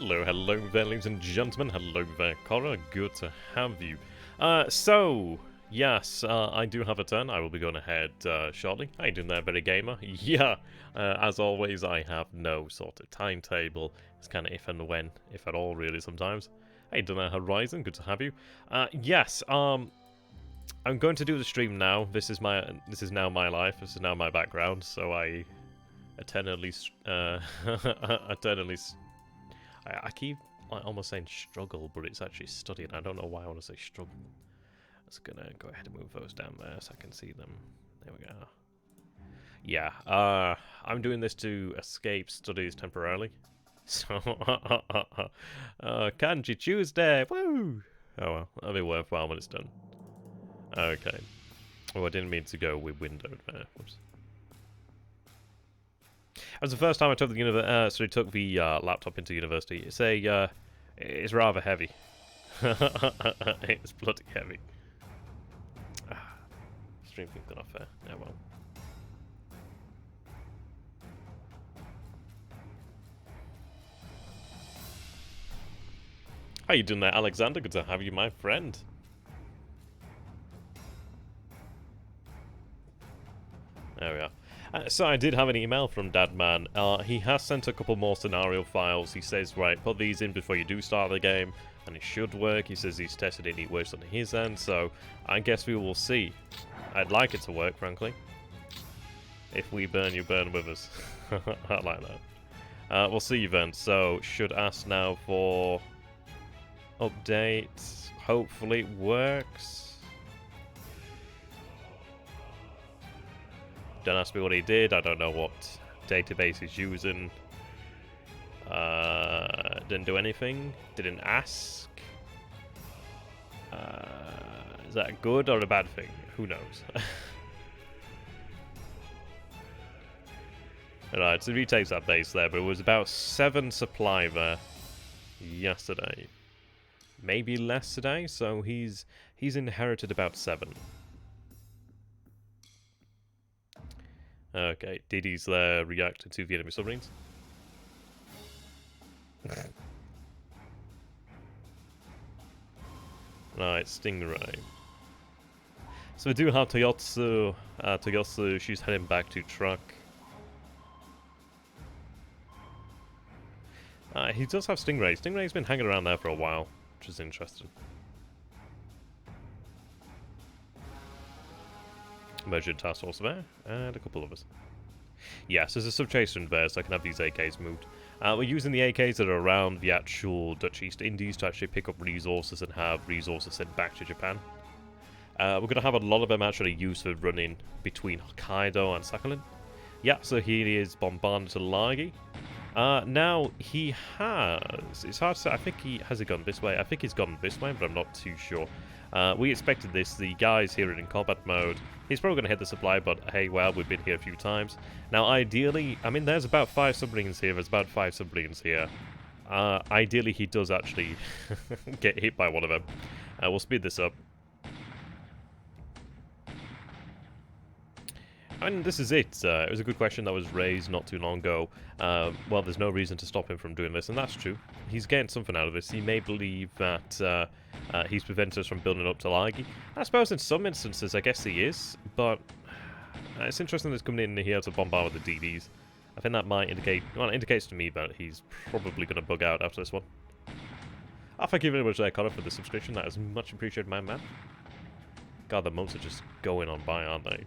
Hello, hello there, ladies and gentlemen. Hello there, Cora. Good to have you. So, yes, I do have a turn. I will be going ahead shortly. How you doing there, Better Gamer? Yeah, as always, I have no sort of timetable. It's kind of if and when, if at all, really, sometimes. How you doing there, Horizon? Good to have you. Yes, I'm going to do the stream now. This is now my life. This is now my background, so I eternally, I keep almost saying struggle, but it's actually studying. I don't know why I want to say struggle. I'm just gonna go ahead and move those down there so I can see them. There we go. Yeah, I'm doing this to escape studies temporarily. So, Kanji Tuesday! Woo! Oh well, that'll be worthwhile when it's done. Okay. Oh, I didn't mean to go with windowed there. Whoops. That was the first time I took the laptop into university. It's rather heavy. It's bloody heavy. Stream thing got off there. Oh well. How you doing there, Alexander? Good to have you, my friend. There we are. So I did have an email from Dadman. He has sent a couple more scenario files. He says, right, put these in before you do start the game, and it should work. He says he's tested it and it works on his end, so I guess we will see. I'd like it to work, frankly. If we burn, you burn with us. I like that. We'll see then. So, should ask now for update. Hopefully it works. Don't ask me what he did. I don't know what database he's using. Didn't do anything. Didn't ask. Is that a good or a bad thing? Who knows? Alright, so he takes that base there, but it was about 7 supply there yesterday. Maybe less today, so he's inherited about 7. Okay, Diddy's there reacting to the enemy submarines. Right, Stingray. So we do have Toyotsu. Toyotsu, she's heading back to truck. He does have Stingray. Stingray's been hanging around there for a while, which is interesting. Emergent task force there, and a couple of us. Yes, there's a sub-chaser in there, so I can have these AKs moved. We're using the AKs that are around the actual Dutch East Indies to actually pick up resources and have resources sent back to Japan. We're going to have a lot of them actually used for running between Hokkaido and Sakhalin. Yeah, so here he is bombarded to Lagi. Now, he has... It's hard to say. I think he... Has he gone this way? I think he's gone this way, but I'm not too sure. We expected this. The guys here are in combat mode. He's probably going to hit the supply, but hey, well, we've been here a few times. Now, ideally... I mean, there's about 5 submarines here. There's about 5 submarines here. Ideally, he does actually get hit by one of them. We'll speed this up. And this is it. It was a good question that was raised not too long ago. Well, there's no reason to stop him from doing this, and that's true. He's getting something out of this. He may believe that he's prevented us from building up to Lagi. I suppose in some instances, I guess he is, but it's interesting that he's coming in here to bombard with the DDs. I think that might indicate, well, it indicates to me that he's probably going to bug out after this one. Thank you very much, Connor, for the subscription. That is much appreciated, my man. God, the months are just going on by, aren't they?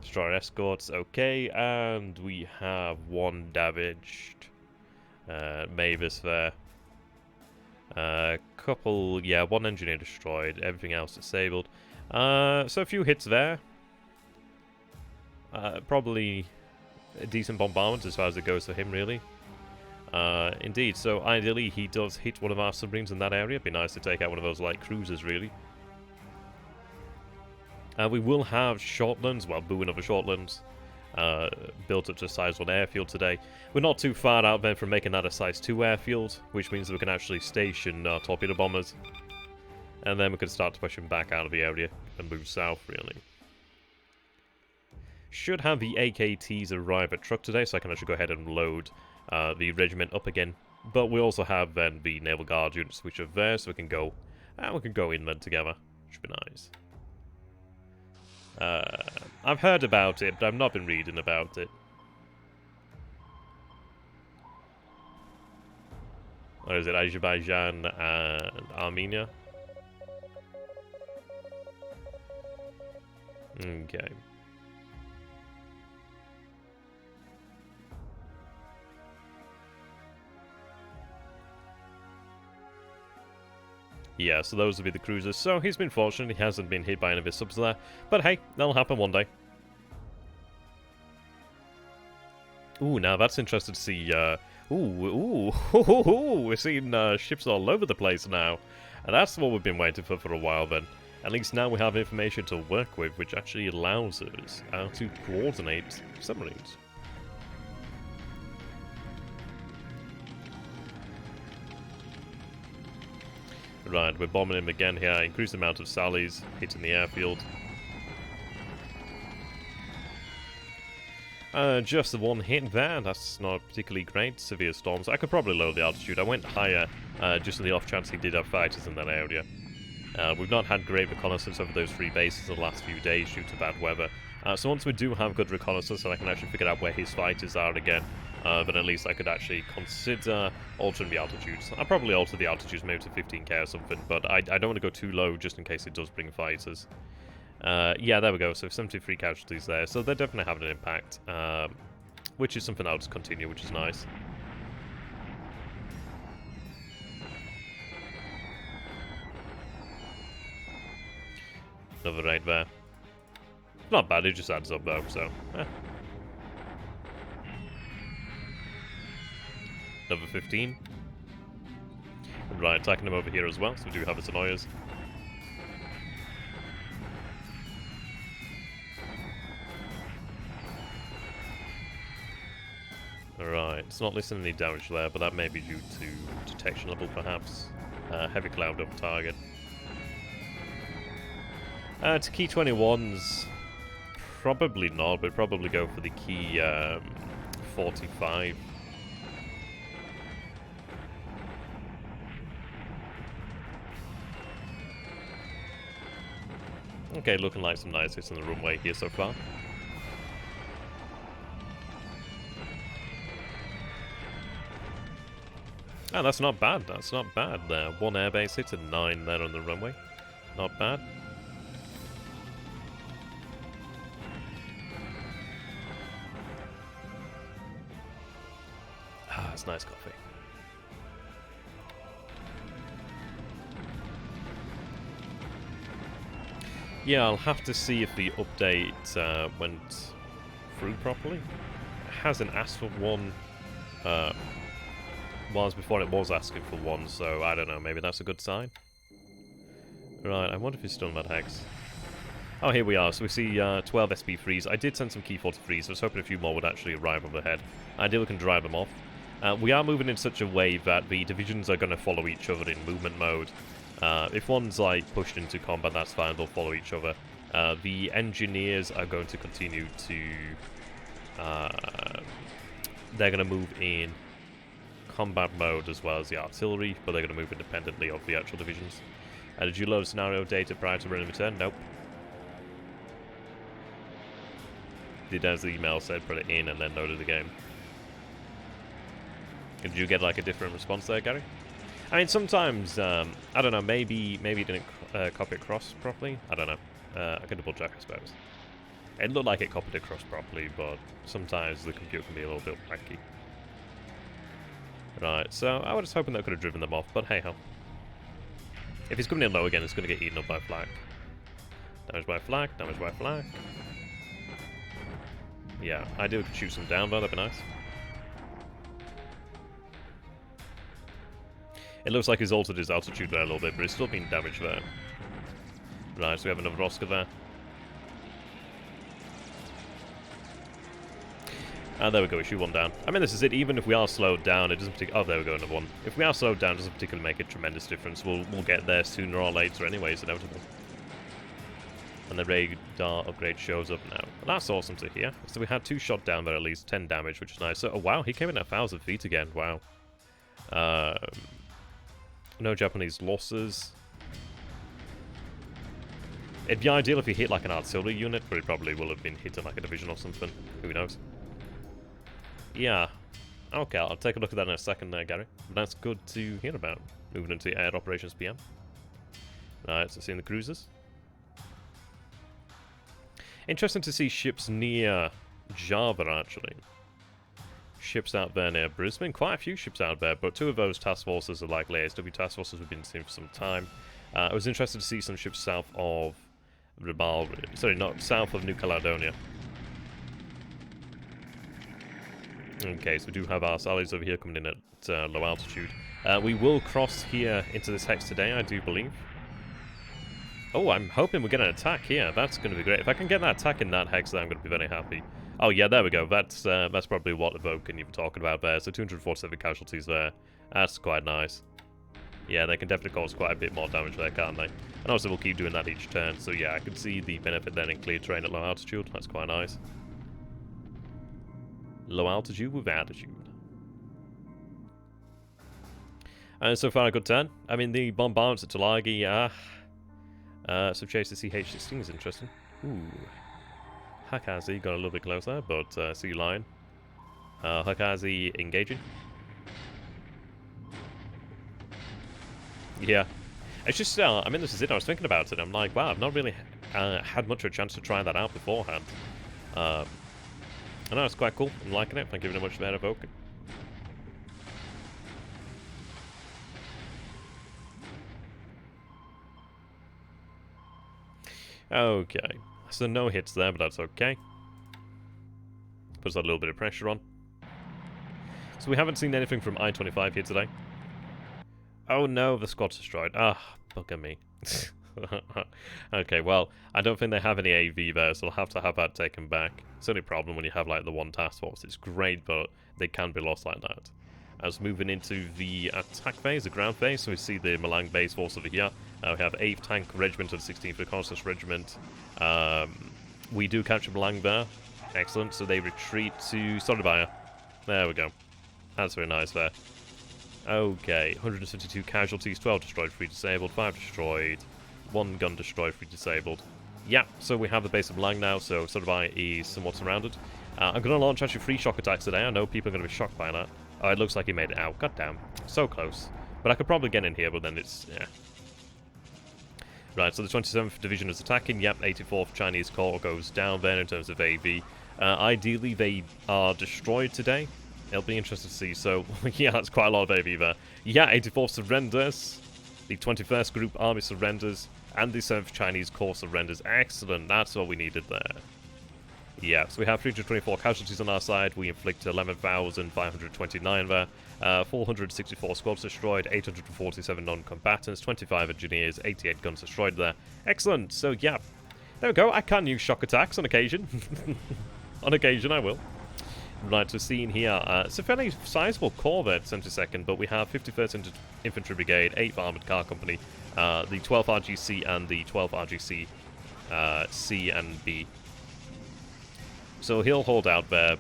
Destroyer escorts, okay, and we have 1 damaged. Mavis there. Couple, yeah, 1 engineer destroyed, everything else disabled. So a few hits there. Probably a decent bombardment as far as it goes for him, really. Indeed, so ideally he does hit one of our submarines in that area. It'd be nice to take out one of those light cruisers, really. We will have Shortlands, well, booing over Shortlands, built up to a size 1 airfield today. We're not too far out then from making that a size 2 airfield, which means that we can actually station torpedo bombers. And then we can start to push them back out of the area and move south, really. Should have the AKTs arrive at truck today, so I can actually go ahead and load the regiment up again But we also have then the Naval Guard units which are there, so we can go inland together. Should be nice. I've heard about it, but I've not been reading about it. Or is it Azerbaijan and Armenia? Okay. Yeah, so those will be the cruisers. So he's been fortunate, he hasn't been hit by any of his subs there. But hey, that'll happen one day. Ooh, now that's interesting to see, we're seeing ships all over the place now. And that's what we've been waiting for a while then. At least now we have information to work with, which actually allows us to coordinate submarines. Right, we're bombing him again here. Increase the amount of sallies hitting the airfield. Just the one hit there. That's not particularly great. Severe storms. I could probably lower the altitude. I went higher just on the off chance he did have fighters in that area. We've not had great reconnaissance over those 3 bases in the last few days due to bad weather. So once we do have good reconnaissance and I can actually figure out where his fighters are again, then at least I could actually consider altering the altitudes. I'll probably alter the altitudes maybe to 15k or something, but I don't want to go too low just in case it does bring fighters. Yeah, there we go. So 73 casualties there. So they're definitely having an impact, which is something I'll just continue, which is nice. Another raid there. Not bad, it just adds up though, so... Another 15. Right, attacking them over here as well, so we do have its annoyers. Right, it's not listing any damage there, but that may be due to detection level perhaps. Heavy cloud over target. To key 21s, probably not, but probably go for the key 45. Okay, looking like some nice hits on the runway here so far. Oh, that's not bad. That's not bad there. 1 airbase hit and 9 there on the runway. Not bad. Ah, it's nice coffee. Yeah, I'll have to see if the update went through properly. It hasn't asked for one, whilst before it was asking for one, so I don't know, maybe that's a good sign. Right, I wonder if it's still not hex. Oh, here we are. So we see 12 SP3s. I did send some Key 43s, so I was hoping a few more would actually arrive overhead. Ideally, we can drive them off. We are moving in such a way that the divisions are going to follow each other in movement mode. If one's like pushed into combat, that's fine, they'll follow each other. The engineers are going to continue to... they're going to move in combat mode as well as the artillery, but they're going to move independently of the actual divisions. Did you load scenario data prior to running return? Nope. Did, as the email said, put it in and then loaded the game. Did you get like a different response there, Gary? I mean, sometimes, I don't know, maybe it didn't copy across properly. I don't know. I can double check, I suppose. It looked like it copied across properly, but sometimes the computer can be a little bit wacky. Right, so I was just hoping that I could have driven them off, but hey ho. If he's coming in low again, it's going to get eaten up by flak. Damage by flak, damage by flak. Yeah, ideally could shoot some down though, that'd be nice. It looks like he's altered his altitude there a little bit, but it's still been damaged there. Right, so we have another Oscar there. And there we go, we shoot one down. I mean, this is it. Even if we are slowed down, it doesn't particularly... Oh, there we go, another one. If we are slowed down, it doesn't particularly make a tremendous difference. We'll get there sooner or later anyways, inevitable. And the radar upgrade shows up now. Well, that's awesome to hear. So we had 2 shot down there at least, 10 damage, which is nice. So, oh, wow, he came in at 1,000 feet again. Wow. No Japanese losses. It'd be ideal if you hit like an artillery unit, but it probably will have been hit in like a division or something. Who knows? Yeah. Okay, I'll take a look at that in a second there, Gary. But that's good to hear about. Moving into Air Operations PM. Right, so seeing the cruisers. Interesting to see ships near Java, actually. Ships out there near Brisbane. Quite a few ships out there, but 2 of those task forces are like ASW task forces we've been seeing for some time. I was interested to see some ships south of sorry, not south of New Caledonia. Okay, so we do have our sallies over here coming in at low altitude. We will cross here into this hex today, I do believe. Oh, I'm hoping we get an attack here. That's going to be great. If I can get that attack in that hex, then I'm going to be very happy. Oh yeah, there we go. That's probably what the Vulcan you were talking about there. So 247 casualties there. That's quite nice. Yeah, they can definitely cause quite a bit more damage there, can't they? And also we'll keep doing that each turn. So yeah, I can see the benefit then in clear terrain at low altitude. That's quite nice. Low altitude with attitude. And so far a good turn. I mean, the bombardments at Tulagi, so chase the CH-16 is interesting. Ooh. Hakazi got a little bit closer, but Sea Lion. Hakazi engaging. Yeah. It's just, I mean, this is it. I was thinking about it. I'm like, wow, I've not really had much of a chance to try that out beforehand. I know, it's quite cool. I'm liking it. Thank you very much for that, Evoke. Okay. So no hits there, but that's okay. Puts that little bit of pressure on. So we haven't seen anything from I-25 here today. Oh no, the squad's destroyed. Ah, bugger me. Okay, well, I don't think they have any AV there, so I'll have to have that taken back. It's only a problem when you have, like, the one task force. It's great, but they can be lost like that. As moving into the attack phase, the ground phase, so we see the Malang base force over here. We have 8th Tank Regiment and 16th Reconnaissance Regiment. We do capture Malang there. Excellent, so they retreat to Surabaya. There we go. That's very nice there. Okay, 152 casualties, 12 destroyed, 3 disabled, 5 destroyed, 1 gun destroyed, 3 disabled. Yeah, so we have the base of Malang now, so Surabaya is somewhat surrounded. I'm going to launch actually 3 shock attacks today. I know people are going to be shocked by that. Oh, it looks like he made it out. God damn. So close. But I could probably get in here, but then it's... yeah. Right, so the 27th Division is attacking. Yep, 84th Chinese Corps goes down there in terms of AV. Ideally, they are destroyed today. It'll be interesting to see. So, yeah, that's quite a lot of AV there. Yeah, 84th surrenders. The 21st Group Army surrenders. And the 7th Chinese Corps surrenders. Excellent. That's what we needed there. Yeah, so we have 324 casualties on our side. We inflict 11,529 there. 464 squads destroyed, 847 non-combatants, 25 engineers, 88 guns destroyed there. Excellent. So, yeah. There we go. I can use shock attacks on occasion. On occasion, I will. Right, so seeing here, it's a fairly sizable corps there, 72nd, but we have 51st Infantry Brigade, 8th Armoured Car Company, the 12th RGC and the 12th RGC C and B. So he'll hold out there,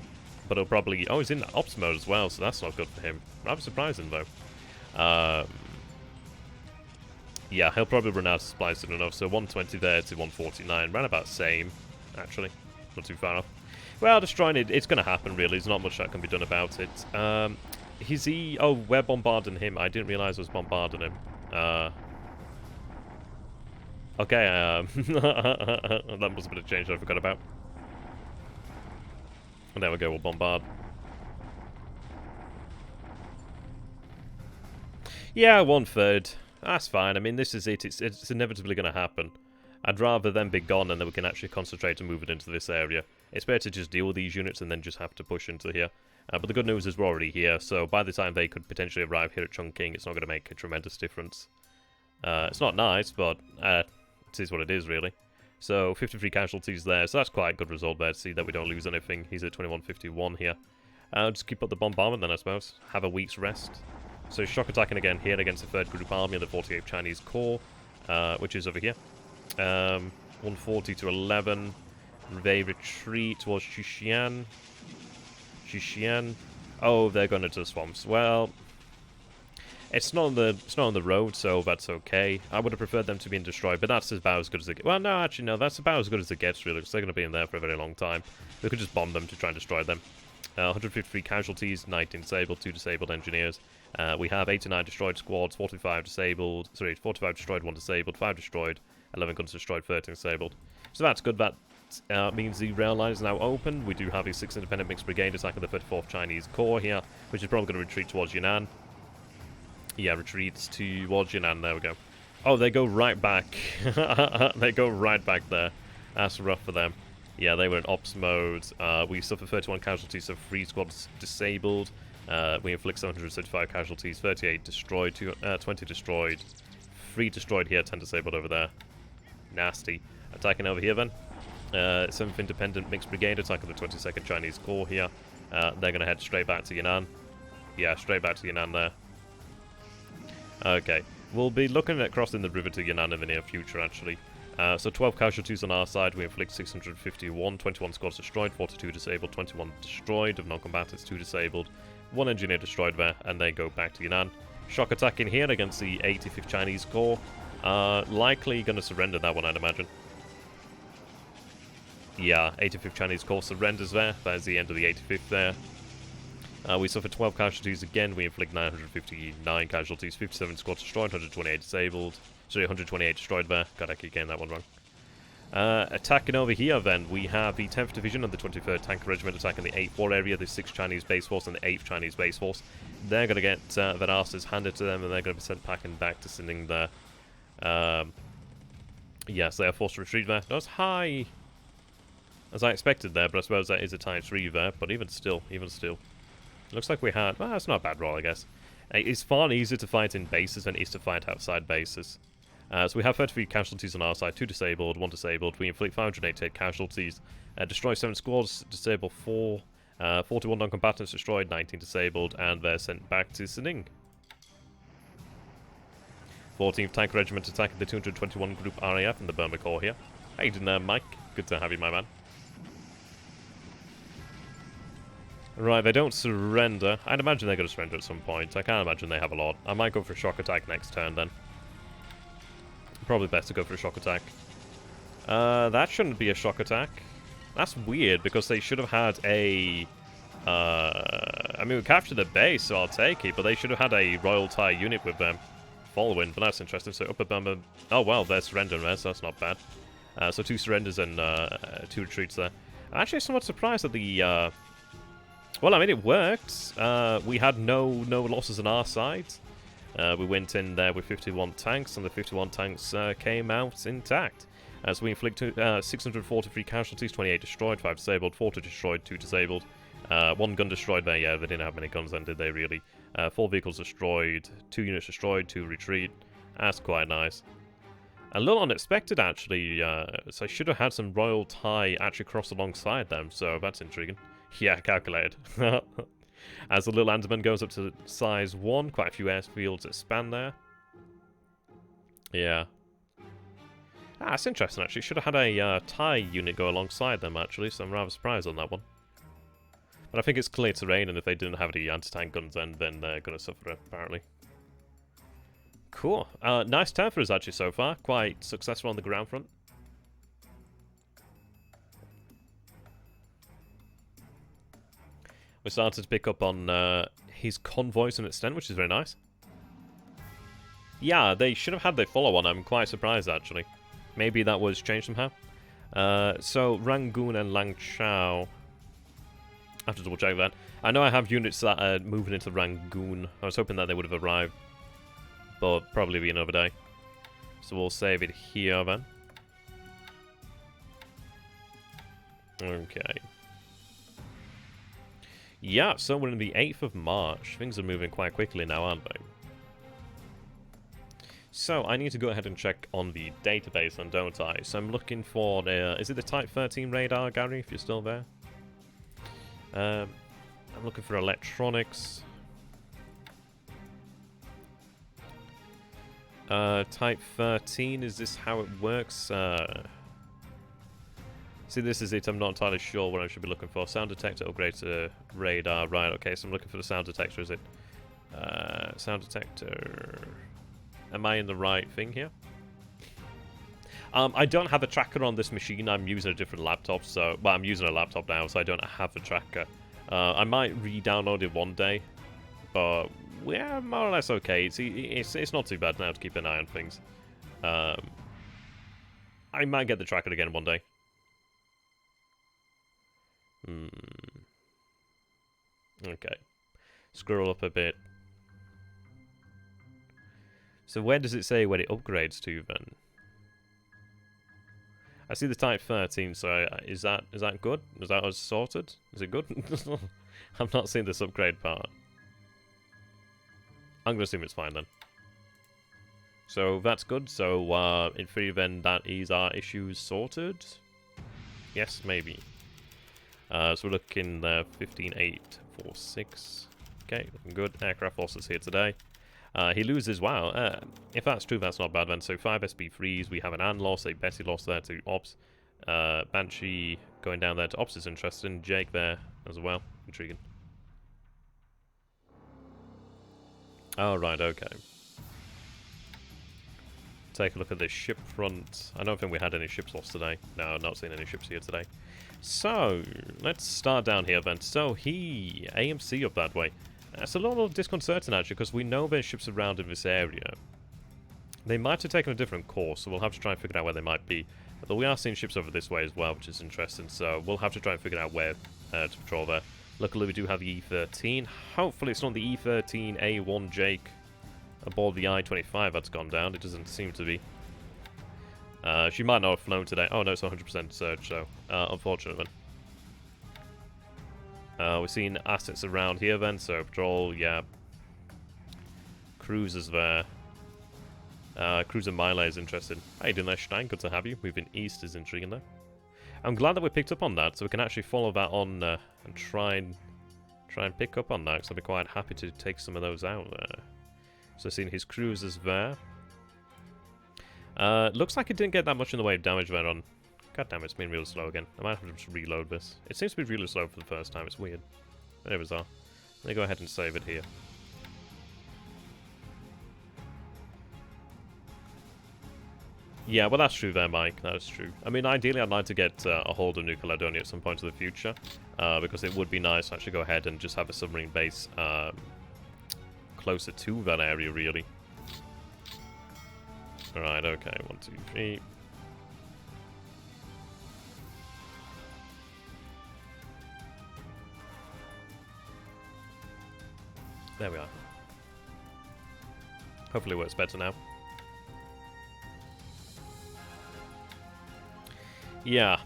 but he'll probably... oh, he's in ops mode as well, so that's not good for him. Rather surprising, though. Yeah, he'll probably run out of supplies soon enough, so 120 there to 149. Ran about same, actually. Not too far off. Well, destroying it, it's going to happen, really. There's not much that can be done about it. Is he... oh, we're bombarding him. I didn't realise I was bombarding him. Okay, that must have been a change I forgot about. And there we go, we'll bombard. Yeah, 1/3. That's fine. I mean, this is it. It's inevitably going to happen. I'd rather them be gone and then we can actually concentrate and move it into this area. It's better to just deal with these units and then just have to push into here. But the good news is we're already here, so by the time they could potentially arrive here at Chongqing, it's not going to make a tremendous difference. It's not nice, but it is what it is, really. So, 53 casualties there, so that's quite a good result there to see that we don't lose anything. He's at 2151 here. Just keep up the bombardment then, I suppose. Have a week's rest. So, shock attacking again here against the 3rd Group Army of the 48th Chinese Corps, which is over here. 140 to 11. They retreat towards Xishan. Oh, they're going into the swamps. Well, It's not on the road, so that's okay. I would have preferred them to be destroyed, but that's about as good as it gets. Well, no, actually, no, that's about as good as it gets, really, because they're going to be in there for a very long time. We could just bomb them to try and destroy them. 153 casualties, 19 disabled, 2 disabled engineers. We have 89 destroyed squads, 45 disabled, 45 destroyed, 1 disabled, 5 destroyed, 11 guns destroyed, 13 disabled. So that's good. That means the rail line is now open. We do have a 6 independent mixed brigade attacking the 34th Chinese Corps here, which is probably going to retreat towards Yunnan. Yeah, retreats towards Yunnan. There we go. Oh, they go right back. They go right back there. That's rough for them. Yeah, they were in ops mode. We suffer 31 casualties, so 3 squads disabled. We inflict 775 casualties, 38 destroyed, 20 destroyed, 3 destroyed here, 10 disabled over there. Nasty. Attacking over here then. 7th Independent Mixed Brigade attacking the 22nd Chinese Corps here. They're going to head straight back to Yunnan. Yeah, straight back to Yunnan there. Okay, we'll be looking at crossing the river to Yunnan in the near future, actually. So 12 casualties on our side, we inflict 651, 21 squads destroyed, 42 disabled, 21 destroyed of non-combatants, 2 disabled, 1 engineer destroyed there, and they go back to Yunnan. Shock attack in here against the 85th Chinese Corps. Likely going to surrender that one, I'd imagine. Yeah, 85th Chinese Corps surrenders there. That is the end of the 85th there. We suffer 12 casualties again. We inflict 959 casualties, 57 squads destroyed, 128 disabled. Sorry, 128 destroyed there. God, I keep getting that one wrong. Attacking over here then, we have the 10th Division and the 23rd Tank Regiment attacking the 8th War area, the 6th Chinese Base Force and the 8th Chinese Base Force. They're going to get their asses handed to them, and they're going to be sent packing back to Sinding there. Yes, they are forced to retreat there. Not as high as I expected there, but I suppose that is a ×3 there. But even still. Looks like we had... Well, that's not a bad roll, I guess. It's far easier to fight in bases than it is to fight outside bases. So we have 33 casualties on our side, 2 disabled, 1 disabled. We inflict 588 casualties, destroy 7 squads, disable 4, 41 non-combatants destroyed, 19 disabled, and they're sent back to Sinding. 14th Tank Regiment attacking the 221 Group RAF in the Burma Corps here. How you doing there, Mike? Good to have you, my man. Right, they don't surrender. I'd imagine they're going to surrender at some point. I can't imagine they have a lot. I might go for a shock attack next turn then. Probably best to go for a shock attack. That shouldn't be a shock attack. That's weird, because they should have had a... I mean, we captured the base, so I'll take it, but they should have had a Royal Thai unit with them following, but that's interesting. So Upper Burma... Oh, well, they're surrendering there, so that's not bad. So 2 surrenders and 2 retreats there. I'm actually somewhat surprised at the... Well, I mean, it worked. We had no losses on our side. We went in there with 51 tanks, and the 51 tanks came out intact. So we inflict 643 casualties, 28 destroyed, 5 disabled, 40 destroyed, 2 disabled. 1 gun destroyed there. Yeah, they didn't have many guns then, did they, really? 4 vehicles destroyed, 2 units destroyed, 2 retreat. That's quite nice. A little unexpected, actually. So I should have had some Royal Thai actually cross alongside them, so that's intriguing. Yeah, calculated. As the little Andaman goes up to size 1, quite a few airfields expand there. Yeah. Ah, that's interesting, actually. Should have had a Thai unit go alongside them, actually, so I'm rather surprised on that one. But I think it's clear terrain, and if they didn't have any anti-tank guns, then they're going to suffer, apparently. Cool. Nice turn for us, actually, so far. Quite successful on the ground front. We started to pick up on his convoys to an extent, which is very nice. Yeah, they should have had their follow-on. I'm quite surprised, actually. Maybe that was changed somehow. So, Rangoon and Langchao. I have to double-check that. I know I have units that are moving into Rangoon. I was hoping that they would have arrived. But probably be another day. So we'll save it here, then. Okay. Yeah, so we're in the 8th of March. Things are moving quite quickly now, aren't they? So, I need to go ahead and check on the database then, don't I? So I'm looking for the... is it the Type 13 radar, Gary, if you're still there? I'm looking for electronics. Type 13, is this how it works? See, this is it. I'm not entirely sure what I should be looking for. Sound detector, upgrade to radar. Right, okay, so I'm looking for the sound detector, is it? Sound detector. Am I in the right thing here? I don't have a tracker on this machine. I'm using a different laptop, so... Well, I'm using a laptop now, so I don't have a tracker. I might re-download it one day, but we're more or less okay. It's not too bad now to keep an eye on things. I might get the tracker again one day. Okay. Scroll up a bit. So where does it say where it upgrades to then? I see the Type 13, so is that good? Is that us sorted? Is it good? I'm not seeing this upgrade part. I'm going to assume it's fine then. So that's good. So in theory then that is our issues sorted? Yes, maybe. So we're looking there, 15.846. Okay, looking good. Aircraft forces here today. He loses, wow. If that's true, that's not bad then. So 5 SB3s, we have an Ann loss, a Betty loss there to Ops. Banshee going down there to Ops is interesting. Jake there as well. Intriguing. Oh, right, okay. Take a look at this ship front. I don't think we had any ships lost today. No, I'm not seeing any ships here today. So, let's start down here then. So, AMC up that way. It's a little disconcerting actually, because we know there's ships around in this area. They might have taken a different course, so we'll have to try and figure out where they might be. But we are seeing ships over this way as well, which is interesting, so we'll have to try and figure out where to patrol there. Luckily we do have the E13. Hopefully it's not the E13A1 Jake aboard the I-25 that's gone down. It doesn't seem to be. She might not have flown today. Oh no, it's 100% surge, so unfortunate then. We're seeing assets around here then, so patrol, yeah. Cruisers there. Cruiser Mile is interested. How you doing there, Stein? Good to have you. Moving east is intriguing though. I'm glad that we picked up on that, so we can actually follow that on and try and pick up on that, because I'd be quite happy to take some of those out there. So seeing his cruisers there. Looks like it didn't get that much in the way of damage there on. God damn it, it's been real slow again. I might have to just reload this. It seems to be really slow for the first time. It's weird. Very bizarre. Let me go ahead and save it here. Yeah, well that's true there, Mike. That is true. I mean, ideally I'd like to get a hold of New Caledonia at some point in the future. Because it would be nice to actually go ahead and just have a submarine base closer to that area, really. Alright, okay. 1, 2, 3. There we are. Hopefully it works better now. Yeah.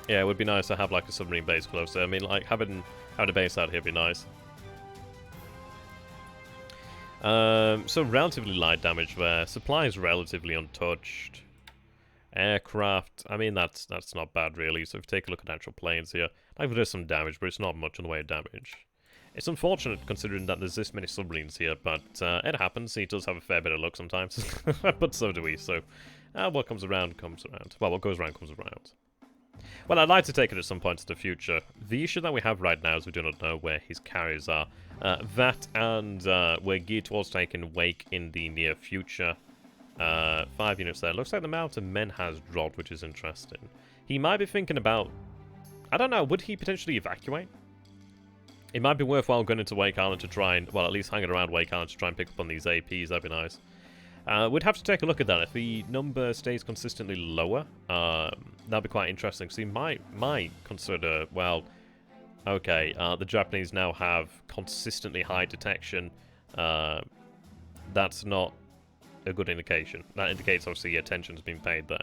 Yeah, it would be nice to have like a submarine base closer. I mean, like having a base out here would be nice. So relatively light damage there. Supply is relatively untouched. Aircraft, I mean, that's not bad really. So if you take a look at actual planes here, like there is some damage, but it's not much in the way of damage. It's unfortunate considering that there's this many submarines here, but it happens. He does have a fair bit of luck sometimes, but so do we. So what comes around comes around. Well, what goes around comes around. Well, I'd like to take it at some point in the future. The issue that we have right now is we do not know where his carriers are. That and we're geared towards taking Wake in the near future. 5 units there. Looks like the amount of men has dropped, which is interesting. He might be thinking about... I don't know, would he potentially evacuate? It might be worthwhile going into Wake Island to try and, well, at least hanging around Wake Island to try and pick up on these APs. That'd be nice. We'd have to take a look at that. If the number stays consistently lower, that'd be quite interesting. Because he might consider, well, okay, the Japanese now have consistently high detection. That's not a good indication. That indicates, obviously, attention's been paid there.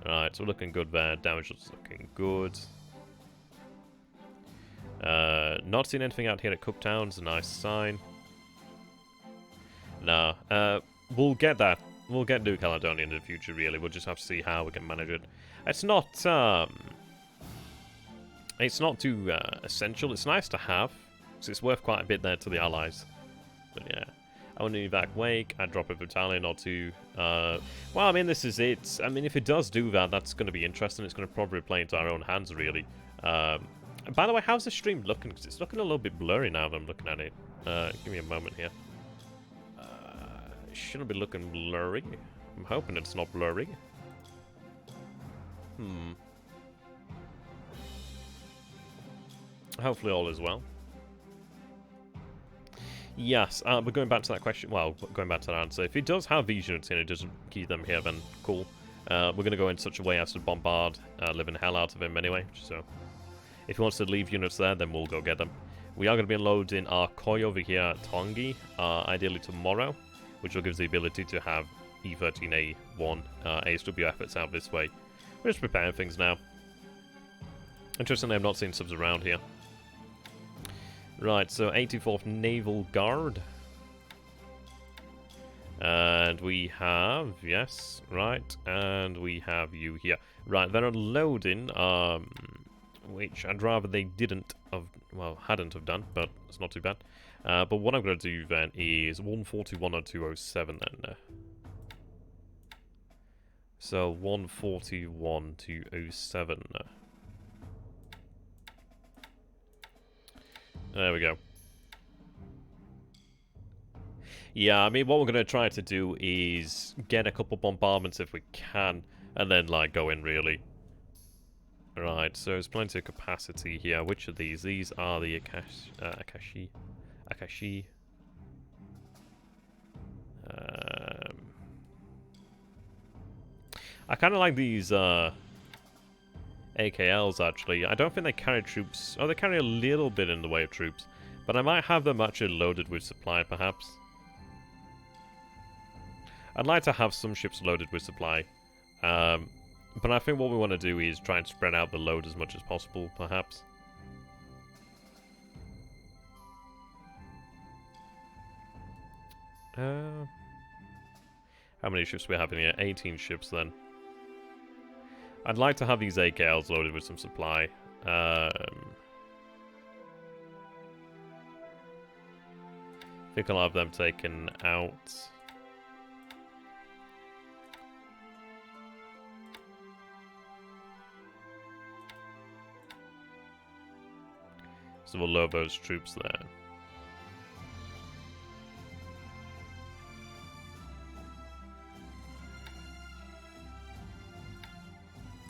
Alright, so we're looking good there. Damage is looking good. Not seeing anything out here at Cooktown's a nice sign. No, we'll get that. We'll get New Caledonia in the future, really. We'll just have to see how we can manage it. It's not too essential. It's nice to have, because it's worth quite a bit there to the Allies. But yeah, I want to evac Wake. I'd drop a battalion or two. Well, I mean, this is it. I mean, if it does do that, that's going to be interesting. It's going to probably play into our own hands, really. By the way, how's the stream looking? Because it's looking a little bit blurry now that I'm looking at it. Give me a moment here. It shouldn't be looking blurry. I'm hoping it's not blurry. Hopefully all is well. Yes, but going back to that question, well, going back to that answer, if he does have these units and he doesn't keep them here, then cool. We're going to go in such a way as to bombard living hell out of him anyway, so if he wants to leave units there, then we'll go get them. We are going to be unloading our koi over here at Tongi, ideally tomorrow, which will give us the ability to have E13A1 ASW efforts out this way. We're just preparing things now. Interestingly, I've not seen subs around here. Right, so 84th Naval Guard. And we have, yes, right, and we have you here. Right, they're unloading, which I'd rather they didn't have, well, hadn't have done, but it's not too bad. But what I'm going to do then is 141 or 207 then. So 141 to 07. There we go. Yeah, I mean, what we're going to try to do is get a couple bombardments if we can, and then, like, go in, really. Right, so there's plenty of capacity here. Which of these? These are the WITP. I kind of like these, AKLs, actually. I don't think they carry troops. Oh, they carry a little bit in the way of troops. But I might have them actually loaded with supply, perhaps. I'd like to have some ships loaded with supply. But I think what we want to do is try and spread out the load as much as possible, perhaps. How many ships do we have in here? 18 ships, then. I'd like to have these AKLs loaded with some supply. I think I'll have them taken out. So we'll load those troops there.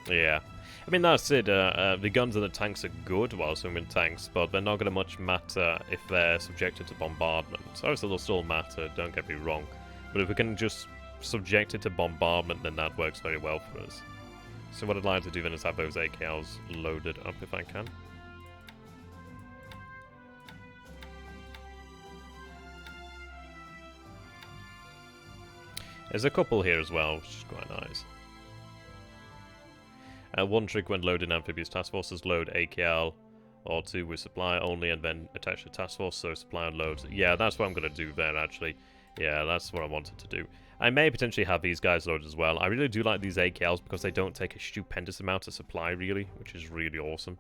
Yeah. I mean, that's it. The guns and the tanks are good while swimming tanks, but they're not going to much matter if they're subjected to bombardment. So obviously they'll still matter, don't get me wrong. But if we can just subject it to bombardment, then that works very well for us. So what I'd like to do then is have those AKLs loaded up if I can. There's a couple here as well, which is quite nice. One trick when loading amphibious task forces, load AKL or 2 with supply only and then attach the task force, so supply unloads. Yeah, that's what I'm going to do there, actually. Yeah, that's what I wanted to do. I may potentially have these guys loaded as well. I really do like these AKLs because they don't take a stupendous amount of supply, really, which is really awesome.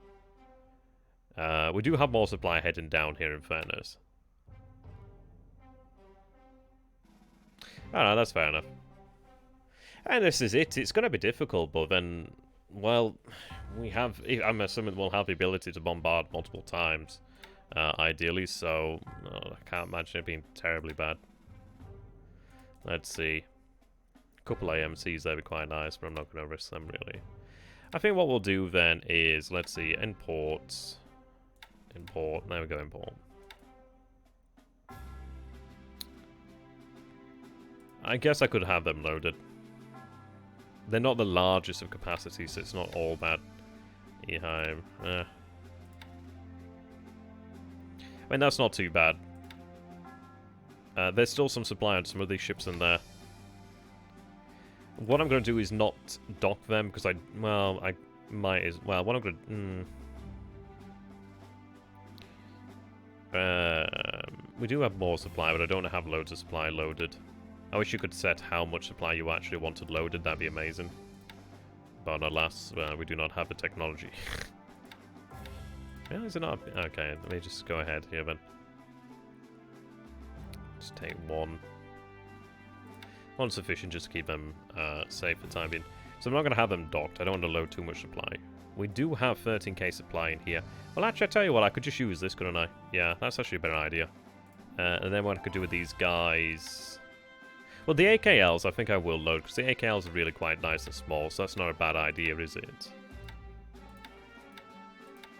We do have more supply heading down here, in fairness. Oh, no, that's fair enough. And this is it. It's going to be difficult, but then... Well, we have... I'm assuming we'll have the ability to bombard multiple times, ideally, so I can't imagine it being terribly bad. Let's see. A couple AMCs, that'd be quite nice, but I'm not going to risk them, really. I think what we'll do, then, is, let's see, import. Import. There we go, import. I guess I could have them loaded. They're not the largest of capacity, so it's not all bad. I mean, that's not too bad. There's still some supply on some of these ships in there. What I'm going to do is not dock them, because I might as well. What I'm going to... we do have more supply, but I don't have loads of supply loaded. I wish you could set how much supply you actually wanted loaded, that'd be amazing. But alas, we do not have the technology. Yeah, is it not? Okay, let me just go ahead here then. Just take one. One's sufficient just to keep them safe for the time being. So I'm not going to have them docked. I don't want to load too much supply. We do have 13k supply in here. Well, actually, I tell you what, I could just use this, couldn't I? Yeah, that's actually a better idea. And then what I could do with these guys... Well, the AKLs, I think I will load, because the AKLs are really quite nice and small, so that's not a bad idea, is it?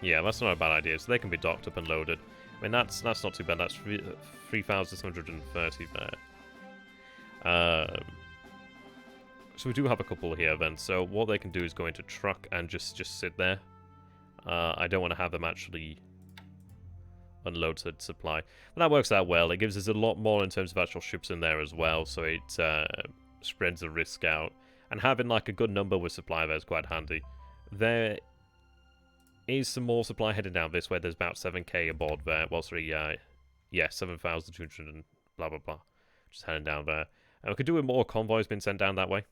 Yeah, that's not a bad idea, so they can be docked up and loaded. I mean, that's not too bad, that's 3,630 there. So we do have a couple here then, so what they can do is go into truck and just sit there. I don't want to have them actually unload said supply. But that works out well. It gives us a lot more in terms of actual ships in there as well, so it spreads the risk out. And having like a good number with supply there is quite handy. There is some more supply heading down this way. There's about 7k aboard there. Well, sorry, yeah, 7,200 and blah blah blah. Just heading down there. And we could do with more convoys being sent down that way.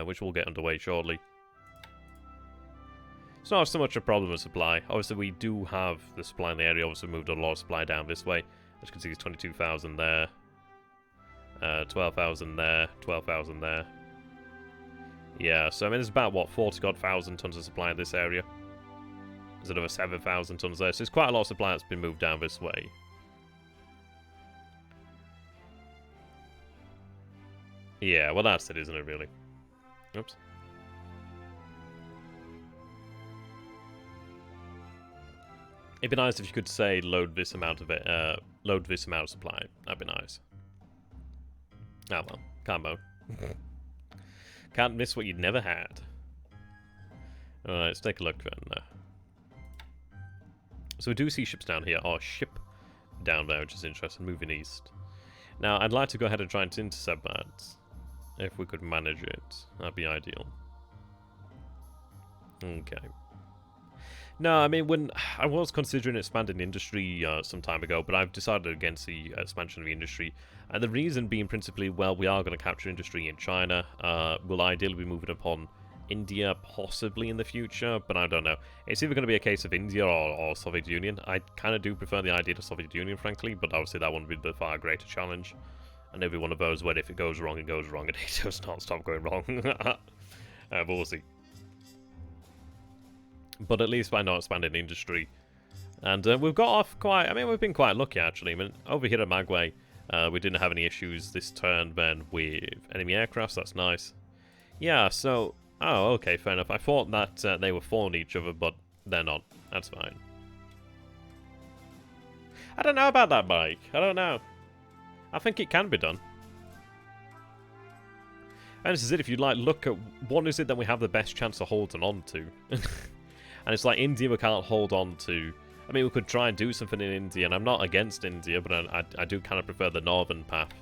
Which we'll get underway shortly. It's not so much a problem with supply. Obviously, we do have the supply in the area. Obviously, we moved a lot of supply down this way. As you can see, it's 22,000 there. 12,000 there. 12,000 there. Yeah, so I mean, there's about, what, 40,000 tons of supply in this area. There's another 7,000 tons there. So it's quite a lot of supply that's been moved down this way. Yeah, well, that's it, isn't it, really? Oops. It'd be nice if you could say load this amount of it, load this amount of supply. That'd be nice. Oh well, can't moan. Can't miss what you'd never had. Alright, let's take a look then. So we do see ships down here, or ship down there, which is interesting, moving east. Now, I'd like to go ahead and try and intercept that. If we could manage it, that'd be ideal. Okay. No, I mean, when I was considering expanding the industry some time ago, but I've decided against the expansion of the industry. And the reason being principally, well, we are going to capture industry in China. We'll ideally be moving upon India, possibly in the future, but I don't know. It's either going to be a case of India or Soviet Union. I kind of do prefer the idea of Soviet Union, frankly, but obviously that wouldn't be the far greater challenge. And every one of those where if it goes wrong, it goes wrong, and it does not stop going wrong. But we'll see. But at least by not expanding the industry. And we've got off quite... I mean, we've been quite lucky, actually. I mean, over here at Magway, we didn't have any issues this turn then with enemy aircrafts. That's nice. Yeah, so... Oh, okay, fair enough. I thought that they were following each other, but they're not. That's fine. I don't know about that, Mike. I don't know. I think it can be done. And this is it, if you like look at what is it that we have the best chance of holding on to. And it's like India we can't hold on to. I mean, we could try and do something in India, and I'm not against India, but I do kind of prefer the northern path.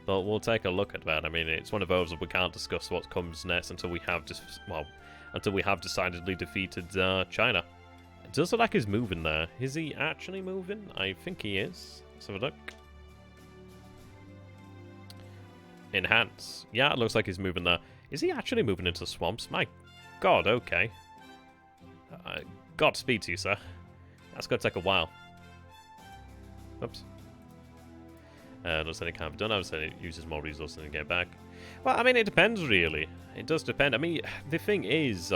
But we'll take a look at that. I mean, it's one of those that we can't discuss what comes next until we have just, well, until we have decidedly defeated China. It does look like he's moving there. Is he actually moving? I think he is. Let's have a look. Enhance. Yeah, it looks like he's moving there. Is he actually moving into swamps? My god, okay. Godspeed to you, sir. That's going to take a while. Oops. Looks like it can't be done. I would say it uses more resources than get back. Well, I mean, it depends, really. It does depend. I mean, the thing is,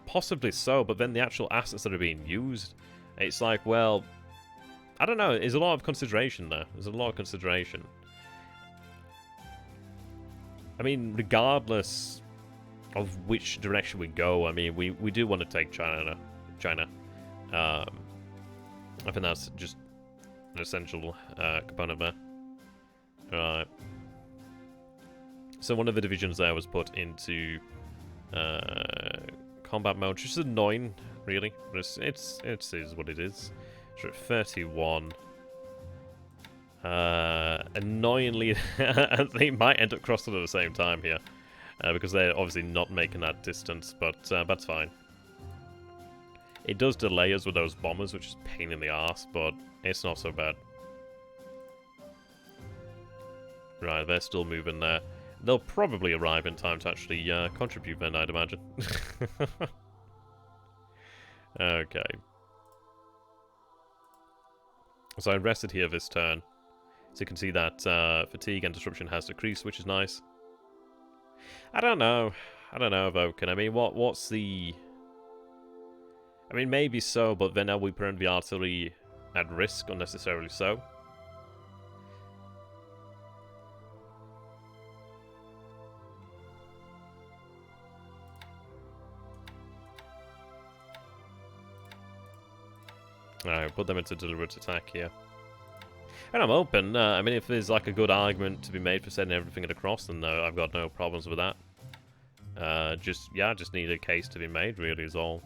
possibly so, but then the actual assets that are being used, it's like, well, I don't know. There's a lot of consideration there. There's a lot of consideration. I mean, regardless of which direction we go, I mean, we do want to take China. I think that's just an essential component there. Right. So one of the divisions there was put into combat mode, which is annoying, really. But it is what it is. So at 31. Annoyingly, they might end up crossing at the same time here. Because they're obviously not making that distance, but that's fine. It does delay us with those bombers, which is a pain in the arse, but it's not so bad. Right, they're still moving there. They'll probably arrive in time to actually contribute then, I'd imagine. Okay. So I rested here this turn. So you can see that fatigue and disruption has decreased, which is nice. I don't know. I don't know, Vulcan. I mean, what's the... I mean, maybe so, but then are we putting the artillery at risk, unnecessarily so? Alright, put them into deliberate attack here. And I'm open. I mean, if there's like a good argument to be made for sending everything across, then I've got no problems with that. Just need a case to be made, really, is all.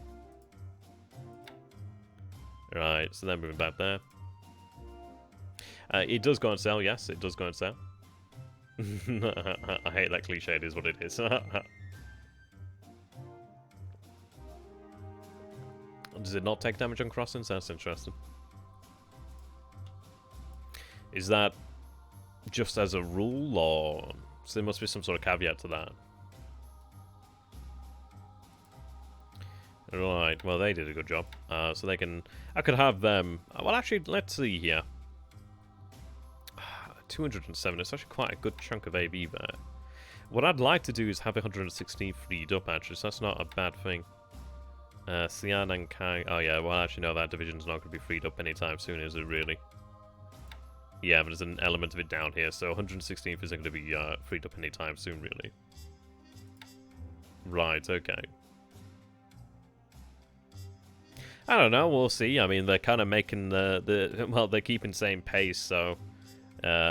Right, so then moving back there. It does go on sale, yes, it does go on sale. I hate that cliche, it is what it is. Does it not take damage on crossings? That's interesting. Is that just as a rule, or... So there must be some sort of caveat to that. Right, well, they did a good job. So they can... I could have them... Well, actually, let's see here. 207, it's actually quite a good chunk of AB there. What I'd like to do is have 116 freed up, actually, so that's not a bad thing. SunYan and Kai... Oh, yeah, well, actually, no, that division's not going to be freed up anytime soon, is it, really? Yeah, but there's an element of it down here, so 116th isn't going to be freed up anytime soon, really. Right, okay. I don't know, we'll see. I mean, they're kind of making well, they're keeping the same pace, so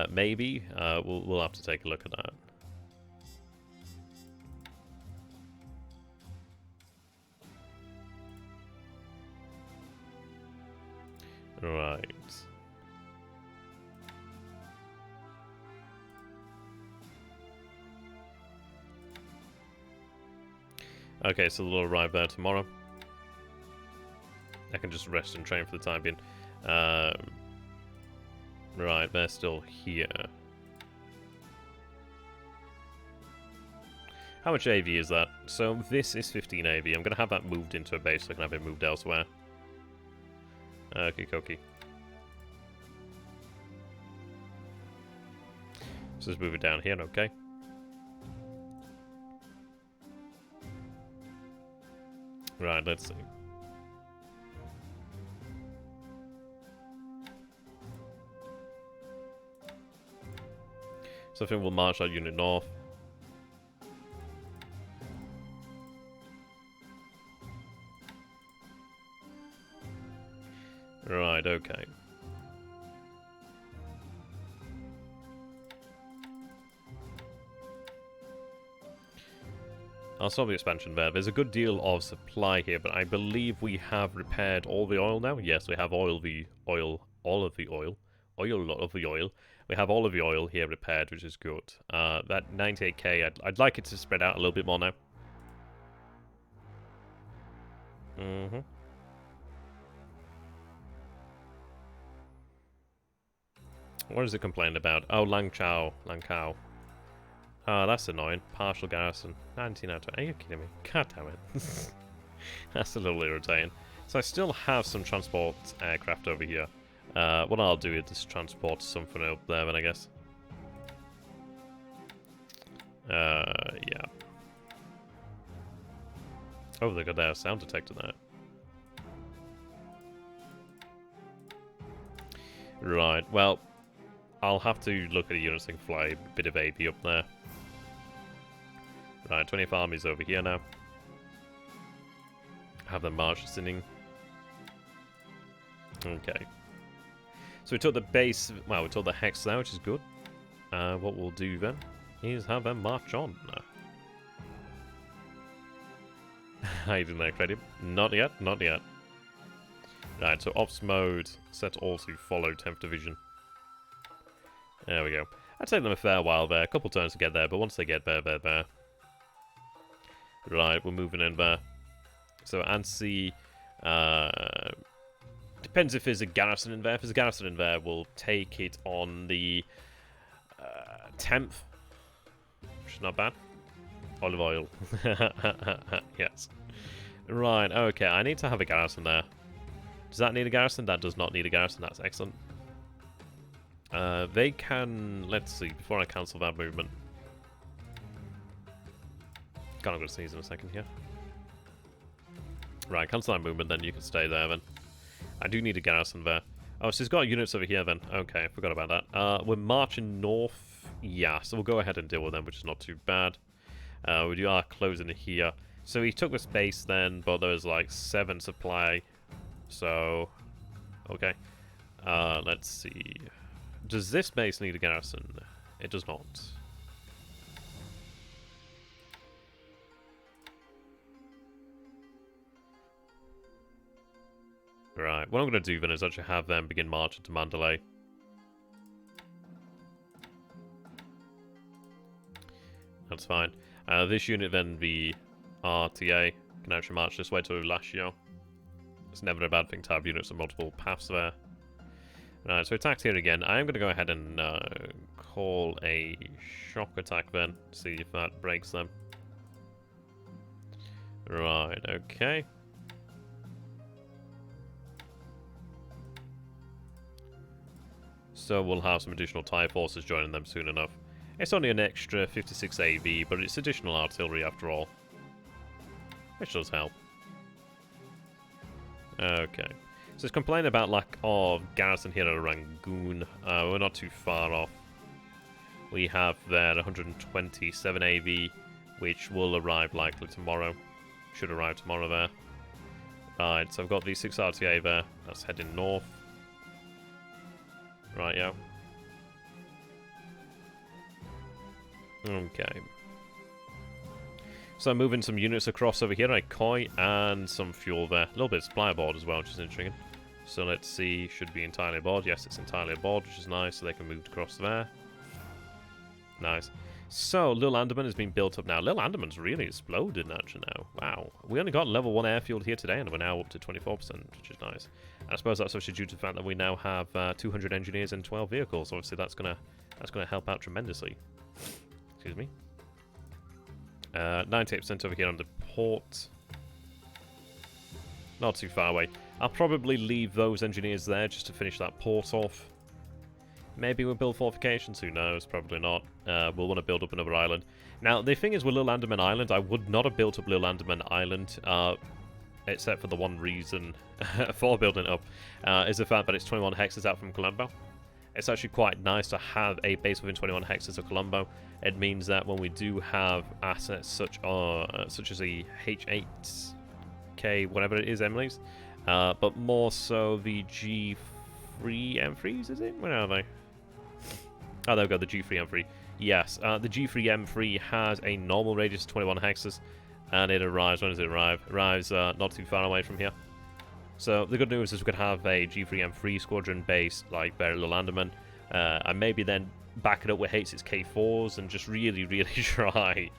maybe we'll have to take a look at that. Right. Okay, so they'll arrive there tomorrow. I can just rest and train for the time being. Right, they're still here. How much AV is that? So this is 15 AV. I'm going to have that moved into a base so I can have it moved elsewhere. Okay, Koki. So let's move it down here, okay. Right, let's see. So I think we'll march that unit north. Right, okay. I'll solve the expansion there. There's a good deal of supply here, but I believe we have repaired all the oil now. Yes, we have all of the oil. We have all of the oil here repaired, which is good. That 98k, I'd like it to spread out a little bit more now. What is it complaining about? Oh, Langkao. Oh, that's annoying. Partial garrison. 19 out of... Are you kidding me? God damn it. That's a little irritating. So I still have some transport aircraft over here. What I'll do is just transport something up there, then I guess. Yeah. Oh, they got their sound detector there. Right, well, I'll have to look at a unit that can fly a bit of AP up there. Right, 20th Army's over here now. Have them march sitting. Okay. So we took the base, well, we took the hex there, which is good. What we'll do then is have them march on. Hiding their credit. Not yet, not yet. Right, so ops mode, set all to follow 10th Division. There we go. I'd take them a fair while there, a couple turns to get there, but once they get there, they're there. Right, we're moving in there. So ANSI, depends if there's a garrison in there. If there's a garrison in there, we'll take it on the 10th, which is not bad. Olive oil. Yes. Right, okay, I need to have a garrison there. Does that need a garrison? That does not need a garrison, that's excellent. They can... Let's see, before I cancel that movement. kind of going to sneeze in a second here. Right, cancel that movement, then you can stay there then. I do need a garrison there. Oh, so he's got units over here then. Okay, I forgot about that. We're marching north. Yeah, so we'll go ahead and deal with them, which is not too bad. We are closing here. So he took this base then, but there was like 7 supply. So, okay. Let's see. Does this base need a garrison? It does not. Right, what I'm going to do then is actually have them begin marching to Mandalay. That's fine. This unit then, the RTA, can actually march this way to WITP. It's never a bad thing to have units on multiple paths there. Right, so attacked here again. I am going to go ahead and call a shock attack then, see if that breaks them. Right, okay. So we'll have some additional TIE forces joining them soon enough. It's only an extra 56 AV, but it's additional artillery after all. Which does help. Okay. So it's complaining about lack of garrison here at Rangoon. We're not too far off. We have there 127 AV, which will arrive likely tomorrow. Should arrive tomorrow there. Right, so I've got the 6 RTA there. That's heading north. Right, yeah. Okay. So I'm moving some units across over here, Koi, and some fuel there. A little bit of supply aboard as well, which is intriguing. So let's see, should be entirely aboard. Yes, it's entirely aboard, which is nice, so they can move across there. Nice. So, Little Andaman has been built up now. Little Andaman's really exploded actually now. Wow. We only got level 1 airfield here today, and we're now up to 24%, which is nice. And I suppose that's also due to the fact that we now have 200 engineers and 12 vehicles. Obviously, that's gonna help out tremendously. Excuse me. 98% over here on the port. Not too far away. I'll probably leave those engineers there just to finish that port off. Maybe we'll build fortifications, who knows, probably not. We'll want to build up another island. Now, the thing is with Little Andaman Island, I would not have built up Little Andaman Island, except for the one reason for building it up, is the fact that it's 21 hexes out from Colombo. It's actually quite nice to have a base within 21 hexes of Colombo. It means that when we do have assets such as the H8K, whatever it is, Emily's, but more so the G3 M3s, is it? Where are they? Oh, there we go, the G3 M3. Yes, the G3 M3 has a normal radius of 21 hexes, and it arrives, when does it arrive? It arrives not too far away from here. So the good news is we could have a G3 M3 squadron base like there at Little Andaman, and maybe then back it up with H6K4s and just really, really try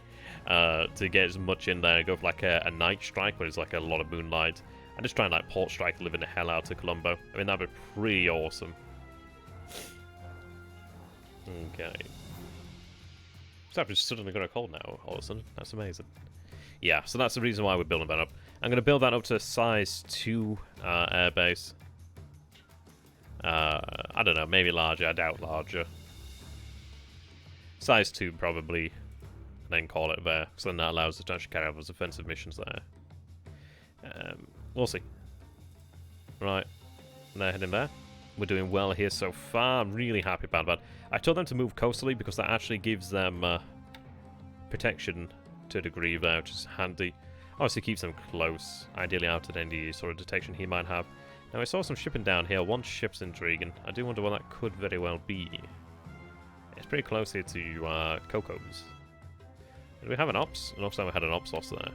to get as much in there and go for like a night strike where there's like a lot of moonlight, and just try and like port strike the living the hell out of Colombo. I mean, that'd be pretty awesome. Okay. It's actually suddenly got a cold now, all of a sudden. That's amazing. Yeah, so that's the reason why we're building that up. I'm going to build that up to size 2 airbase. I don't know, maybe larger. I doubt larger. Size 2 probably, then call it there, so then that allows us to actually carry out those offensive missions there. We'll see. Right, they're heading there. We're doing well here so far. I'm really happy about that. I told them to move coastally because that actually gives them protection to a degree there, which is handy. Obviously keeps them close, ideally out of any sort of detection he might have. Now I saw some shipping down here. One ship's intriguing. I do wonder what that could very well be. It's pretty close here to Coco's. Do we have an ops? It looks like we had an ops loss there.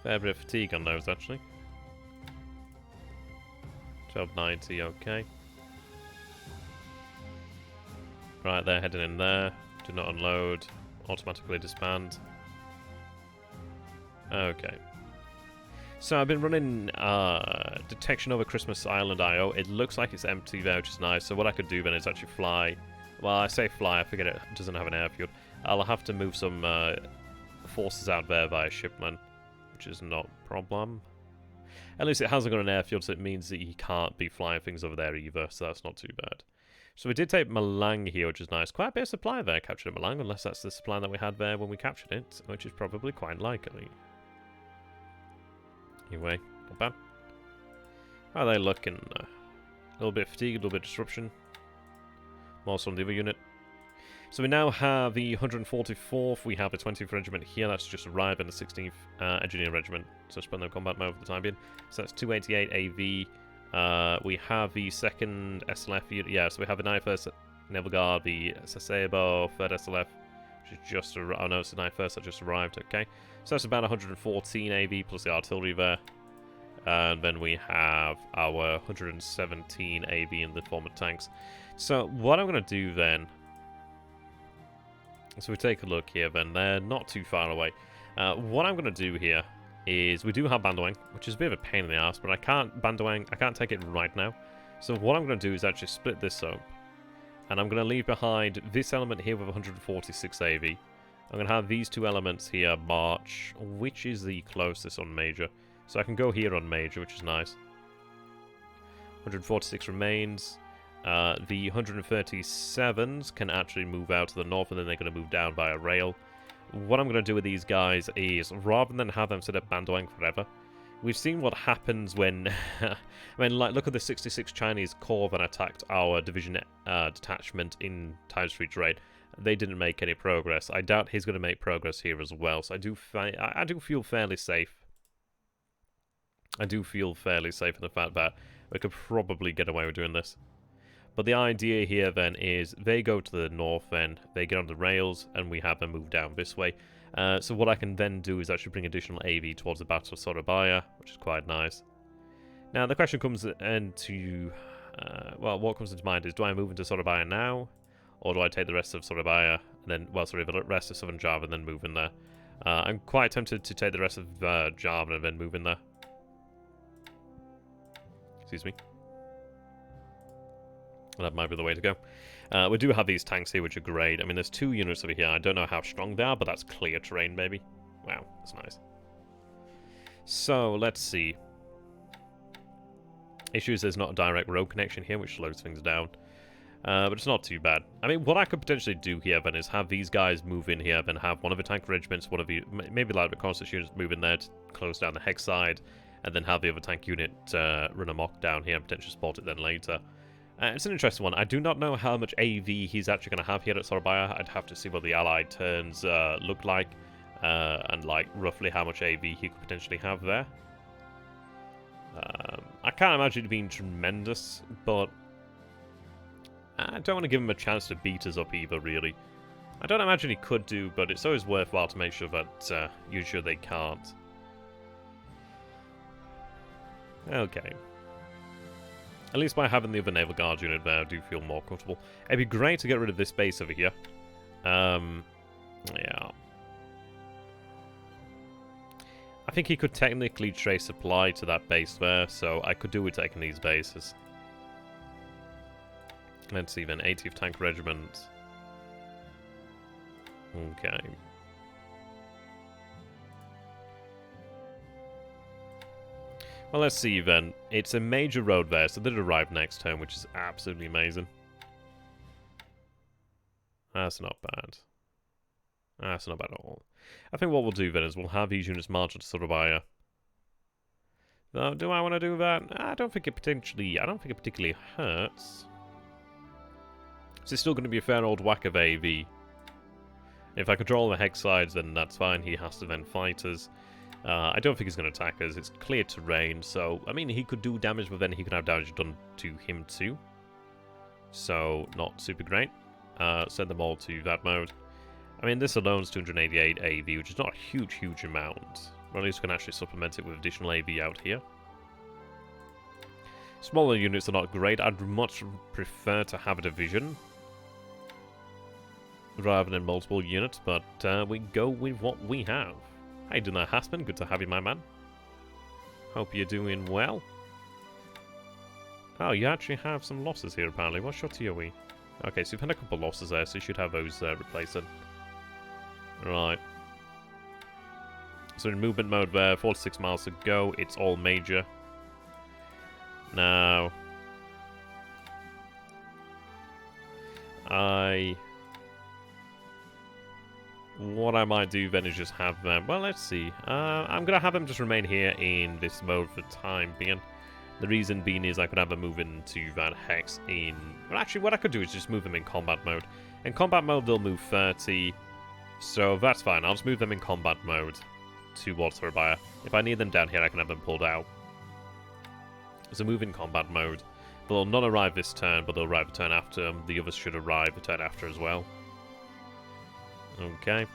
Fair bit of fatigue on those actually. 1290, okay. Right, they're heading in there. Do not unload. Automatically disband. Okay. So I've been running detection over Christmas Island IO. It looks like it's empty there, which is nice. So what I could do then is actually fly. Well, I say fly, I forget it doesn't have an airfield. I'll have to move some forces out there via shipment, which is not a problem. At least it hasn't got an airfield, so it means that you can't be flying things over there either, so that's not too bad. So we did take Malang here, which is nice. Quite a bit of supply there captured at Malang, unless that's the supply that we had there when we captured it, which is probably quite likely. Anyway, not bad. How are they looking? A little bit fatigued, a little bit of disruption. More so on the other unit. So we now have the 144th, we have the 20th Regiment here, that's just arrived, and the 16th Engineer Regiment. So spend their combat mode for the time being. So that's 288 AV. We have the 2nd SLF unit, yeah, so we have the 91st Naval Guard, the Sasebo, 3rd SLF, which is just, oh no, it's the 91st that just arrived, okay. So that's about 114 AV plus the artillery there. And then we have our 117 AV in the form of tanks. So what I'm going to do then... So we take a look here then, they're not too far away. What I'm going to do here is, we do have Bandawang, which is a bit of a pain in the ass, but I can't take it right now. So what I'm going to do is actually split this up. And I'm going to leave behind this element here with 146 AV. I'm going to have these two elements here march, which is the closest on Major. So I can go here on Major, which is nice. 146 remains. The 137s can actually move out to the north, and then they're going to move down by a rail. What I'm going to do with these guys is, rather than have them sit at Bandawang forever, we've seen what happens when... I mean, like, look at the 66 Chinese Corps that attacked our division detachment in Times 3 Trade. They didn't make any progress. I doubt he's going to make progress here as well, so I do feel fairly safe. I do feel fairly safe in the fact that we could probably get away with doing this. But the idea here then is they go to the north then, they get on the rails, and we have them move down this way. So what I can then do is actually bring additional AV towards the Battle of Surabaya, which is quite nice. Now the question comes into, well, what comes into mind is, do I move into Surabaya now? Or do I take the rest of Surabaya, and then, well, sorry, the rest of Southern Java and then move in there? I'm quite tempted to take the rest of Java and then move in there. Excuse me. That might be the way to go. We do have these tanks here, which are great. I mean, there's two units over here. I don't know how strong they are, but that's clear terrain, baby. Wow, that's nice. So, let's see. Issue is there's not a direct road connection here, which slows things down. But it's not too bad. I mean, what I could potentially do here, then, is have these guys move in here, then have one of the tank regiments, one of the, maybe like the constant units move in there to close down the hex side, and then have the other tank unit run amok down here and potentially support it then later. It's an interesting one. I do not know how much AV he's actually going to have here at Surabaya. I'd have to see what the Allied turns look like, and like roughly how much AV he could potentially have there. I can't imagine it being tremendous, but I don't want to give him a chance to beat us up either, really. I don't imagine he could do, but it's always worthwhile to make sure that usually they can't. Okay. At least by having the other Naval Guard unit there, I do feel more comfortable. It'd be great to get rid of this base over here. Yeah. I think he could technically trace supply to that base there, so I could do with taking these bases. Let's see then, 80th Tank Regiment. Okay. Well, let's see then. It's a major road there, so they'll arrive next turn, which is absolutely amazing. That's not bad. That's not bad at all. I think what we'll do then is we'll have these units march to Surabaya. Though, do I want to do that? I don't think it particularly hurts. So it's still going to be a fair old whack of AV. If I control the hex sides, then that's fine. He has to then fight us. I don't think he's going to attack us. It's clear terrain, so, I mean, he could do damage, but then he could have damage done to him too. So, not super great. Send them all to that mode. I mean, this alone is 288 AV, which is not a huge amount. But at least we can actually supplement it with additional AV out here. Smaller units are not great. I'd much prefer to have a division rather than multiple units, but we go with what we have. How you doing there, Hasman? Good to have you, my man. Hope you're doing well. Oh, you actually have some losses here, apparently. What shot are we? Okay, so you've had a couple losses there, so you should have those replaced then. Right. So in movement mode there, 46 miles to go. It's all major. Now, What I might do then is just have them... Well, let's see. I'm going to have them just remain here in this mode for the time being. The reason being is I could have them move into that hex in... Well, actually, what I could do is just move them in combat mode. In combat mode, they'll move 30. So that's fine. I'll just move them in combat mode towards Rabaya. If I need them down here, I can have them pulled out. So move in combat mode. They'll not arrive this turn, but they'll arrive the turn after. The others should arrive the turn after as well. Okay.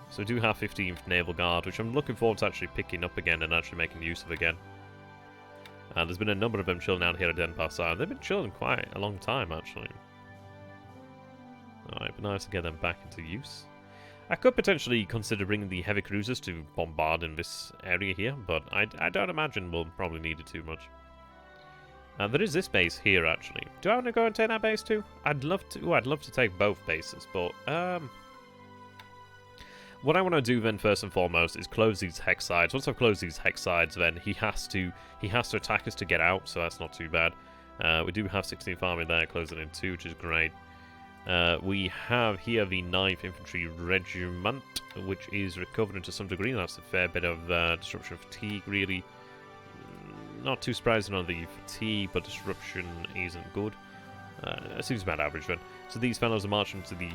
So we do have 15th Naval Guard, which I'm looking forward to actually picking up again and actually making use of again. There's been a number of them chilling out here at Denpasar. They've been chilling quite a long time, actually. Alright, but nice to get them back into use. I could potentially consider bringing the heavy cruisers to bombard in this area here, but I don't imagine we'll probably need it too much. There is this base here, actually. Do I want to go and take that base too? I'd love to. Ooh, I'd love to take both bases, but what I want to do then, first and foremost, is close these hex sides. Once I've closed these hex sides, then he has to attack us to get out, so that's not too bad. We do have 16th Army there, closing in 2, which is great. We have here the 9th Infantry Regiment, which is recovering to some degree. That's a fair bit of disruption fatigue, really. Not too surprising on the fatigue, but disruption isn't good. It seems about average then. So these fellows are marching to the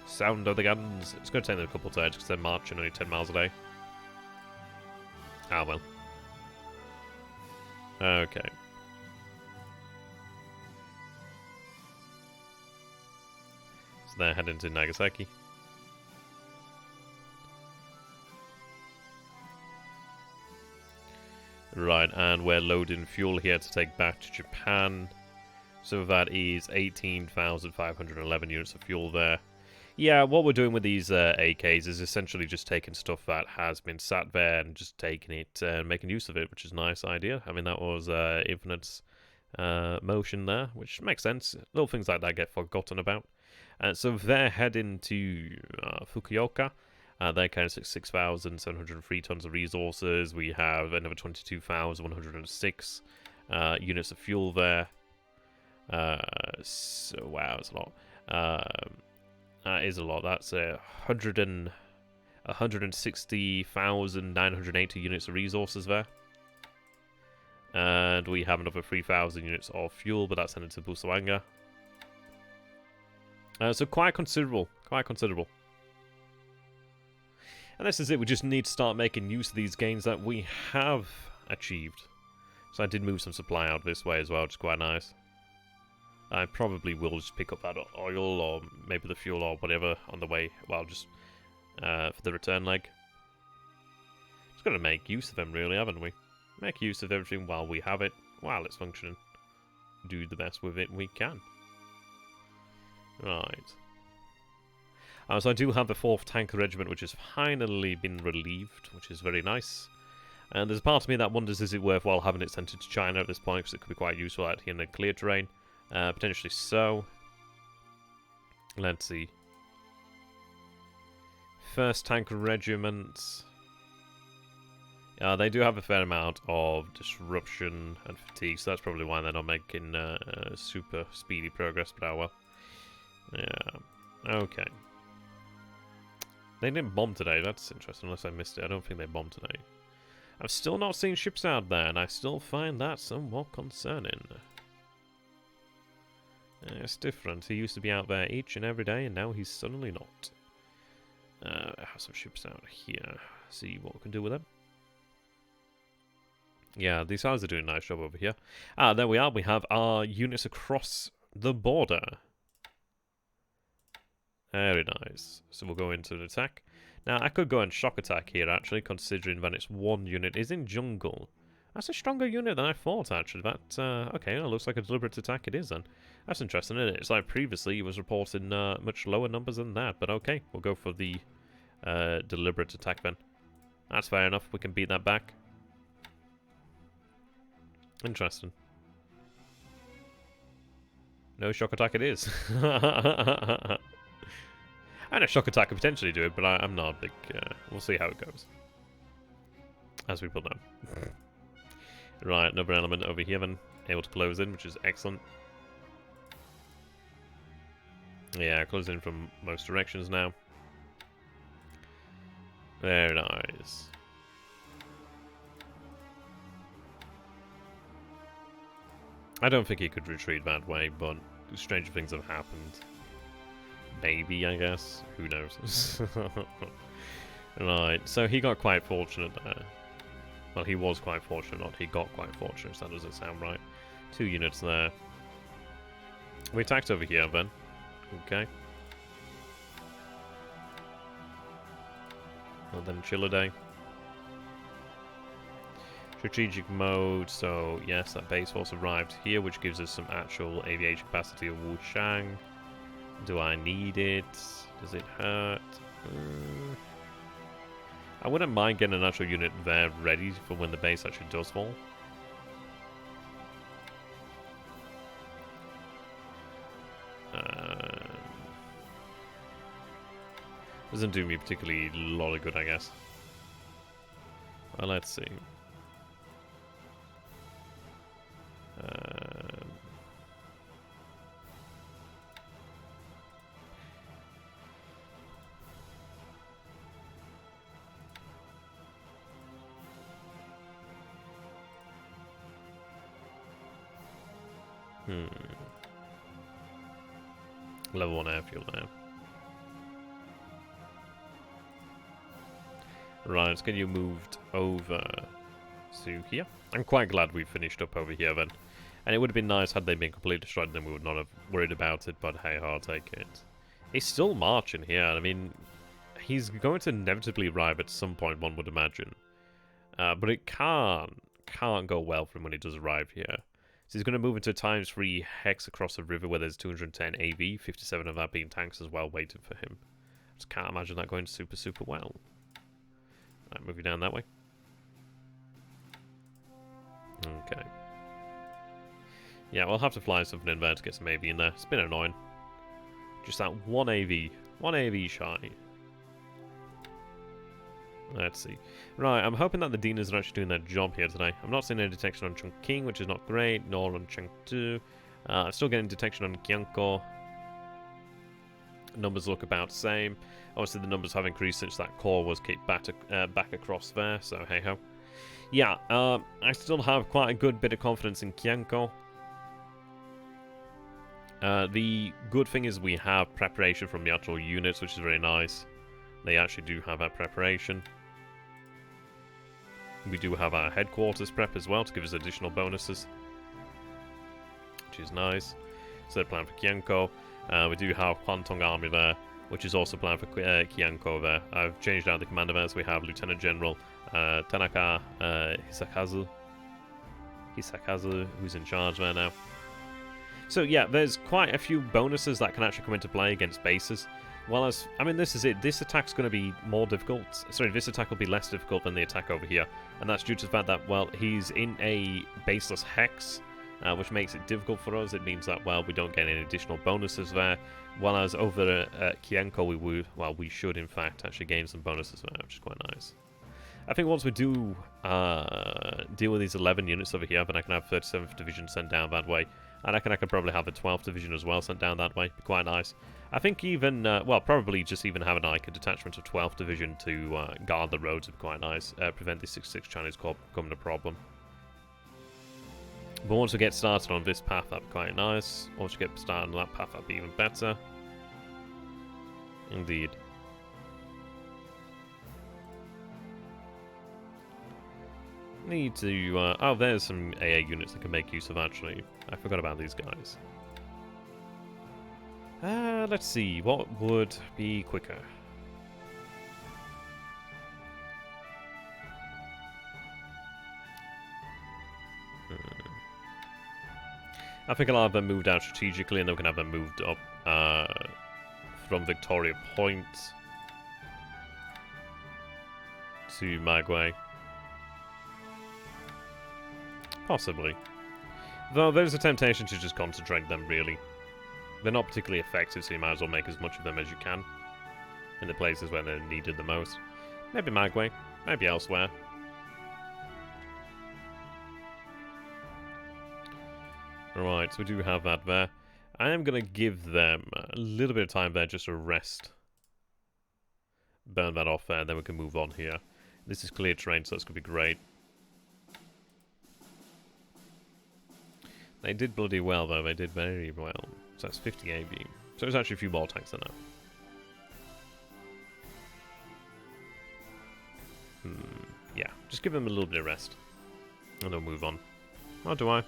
sound of the guns. It's going to take them a couple of turns because they're marching only 10 miles a day. Ah, well. Okay. So they're heading to Nagasaki. Right, and we're loading fuel here to take back to Japan. So that is 18,511 units of fuel there. Yeah, what we're doing with these AKs is essentially just taking stuff that has been sat there and just taking it and making use of it, which is a nice idea. I mean, that was Infinite's motion there, which makes sense. Little things like that get forgotten about. So they're heading to Fukuoka. They're kind of 6,703 tons of resources. We have another 22,106 units of fuel there. So, wow, that's a lot. That is a lot. That's 160,980 units of resources there. And we have another 3,000 units of fuel, but that's headed to Busuanga. So quite considerable. Quite considerable. And this is it, we just need to start making use of these gains that we have achieved. So I did move some supply out this way as well, which is quite nice. I probably will just pick up that oil or maybe the fuel or whatever on the way, well, just for the return leg. Just got to make use of them really, haven't we? Make use of everything while we have it, while it's functioning. Do the best with it we can. Right. So I do have the 4th Tank Regiment, which has finally been relieved, which is very nice. And there's a part of me that wonders, is it worthwhile having it sent to China at this point, because it could be quite useful out here in the clear terrain. Potentially so. Let's see. 1st Tank Regiment. They do have a fair amount of disruption and fatigue, so that's probably why they're not making super speedy progress, but oh well. Yeah. Okay. They didn't bomb today, that's interesting, unless I missed it. I don't think they bombed today. I've still not seen ships out there, and I still find that somewhat concerning. It's different. He used to be out there each and every day, and now he's suddenly not. I have some ships out here. See what we can do with them. Yeah, these guys are doing a nice job over here. There we are. We have our units across the border. Very nice. So we'll go into an attack. Now, I could go and shock attack here, actually, considering that it's 1 unit is in jungle. That's a stronger unit than I thought, actually. That, okay, well, looks like a deliberate attack it is, then. That's interesting, isn't it? It's like previously it was reporting much lower numbers than that, but okay. We'll go for the deliberate attack, then. That's fair enough. We can beat that back. Interesting. No shock attack it is. And a shock attack could potentially do it, but I'm not a big... we'll see how it goes. As we put down. Right, another element over here then. Able to close in, which is excellent. Yeah, closing in from most directions now. Very nice. I don't think he could retreat that way, but stranger things have happened. Maybe, I guess. Who knows? Right, so he got quite fortunate there. Well, he was quite fortunate, not he got quite fortunate, so that doesn't sound right. 2 units there. We attacked over here, then. Okay. Well, then chill a day. Strategic mode, so yes, that base force arrived here, which gives us some actual aviation capacity of Wushang. Do I need it? Does it hurt? I wouldn't mind getting an actual unit there ready for when the base actually does fall. Doesn't do me particularly a lot of good, I guess. Well, let's see. Level 1 airfield now. Right, let's get you moved over to here. I'm quite glad we finished up over here then. And it would have been nice had they been completely destroyed, then we would not have worried about it, but hey, I'll take it. He's still marching here. I mean, he's going to inevitably arrive at some point, one would imagine. But it can't go well for him when he does arrive here. So he's going to move into a ×3 hex across the river where there's 210 AV, 57 of that being tanks as well, waiting for him. Just can't imagine that going super well. Alright, move you down that way. Okay. Yeah, we'll have to fly something in there to get some AV in there. It's been annoying. Just that one AV shy. Let's see. Right, I'm hoping that the Dinas are actually doing their job here today. I'm not seeing any detection on Chongqing, which is not great, nor on Chengdu. I'm still getting detection on Qiankou. Numbers look about the same. Obviously, the numbers have increased since that core was kicked back across there, so hey-ho. Yeah, I still have quite a good bit of confidence in Qiankou. The good thing is we have preparation from the actual units, which is very nice. They actually do have that preparation. We do have our headquarters prep as well to give us additional bonuses, which is nice. So they're planned for Qiankou. We do have Kwantong Army there, which is also planned for Qiankou there. I've changed out the commander there, so we have Lieutenant General Tanaka Hisakazu, who's in charge there now. So yeah, there's quite a few bonuses that can actually come into play against bases. Well, as I mean, this is it. This attack's going to be more difficult. Sorry, this attack will be less difficult than the attack over here, and that's due to the fact that, well, he's in a baseless hex, which makes it difficult for us. It means that, well, we don't get any additional bonuses there. While as over at Qiankou, we should in fact actually gain some bonuses there, which is quite nice. I think once we do deal with these 11 units over here, then I can have 37th Division sent down that way. And I can probably have a 12th Division as well sent down that way. Be quite nice. I think even, well, probably just even have an ICA detachment of 12th Division to guard the roads would be quite nice. Prevent the 6-6 Chinese Corps becoming a problem. But once we get started on this path, that'd be quite nice. Once we get started on that path, that'd be even better. Indeed. Need to, oh, there's some AA units that can make use of, actually. I forgot about these guys. Let's see, what would be quicker? I think I'll have them moved out strategically, and then we can have them moved up from Victoria Point to Magway. Possibly. Though there's a temptation to just concentrate them, really. They're not particularly effective, so you might as well make as much of them as you can in the places where they're needed the most. Maybe Magway, maybe elsewhere. Right, so we do have that there. I am going to give them a little bit of time there just to rest. Burn that off there, and then we can move on here. This is clear terrain, so that's going to be great. They did bloody well, though. They did very well. So that's 50 AV. So there's actually a few more tanks than that. Yeah, just give them a little bit of rest. And they'll move on. Or do I?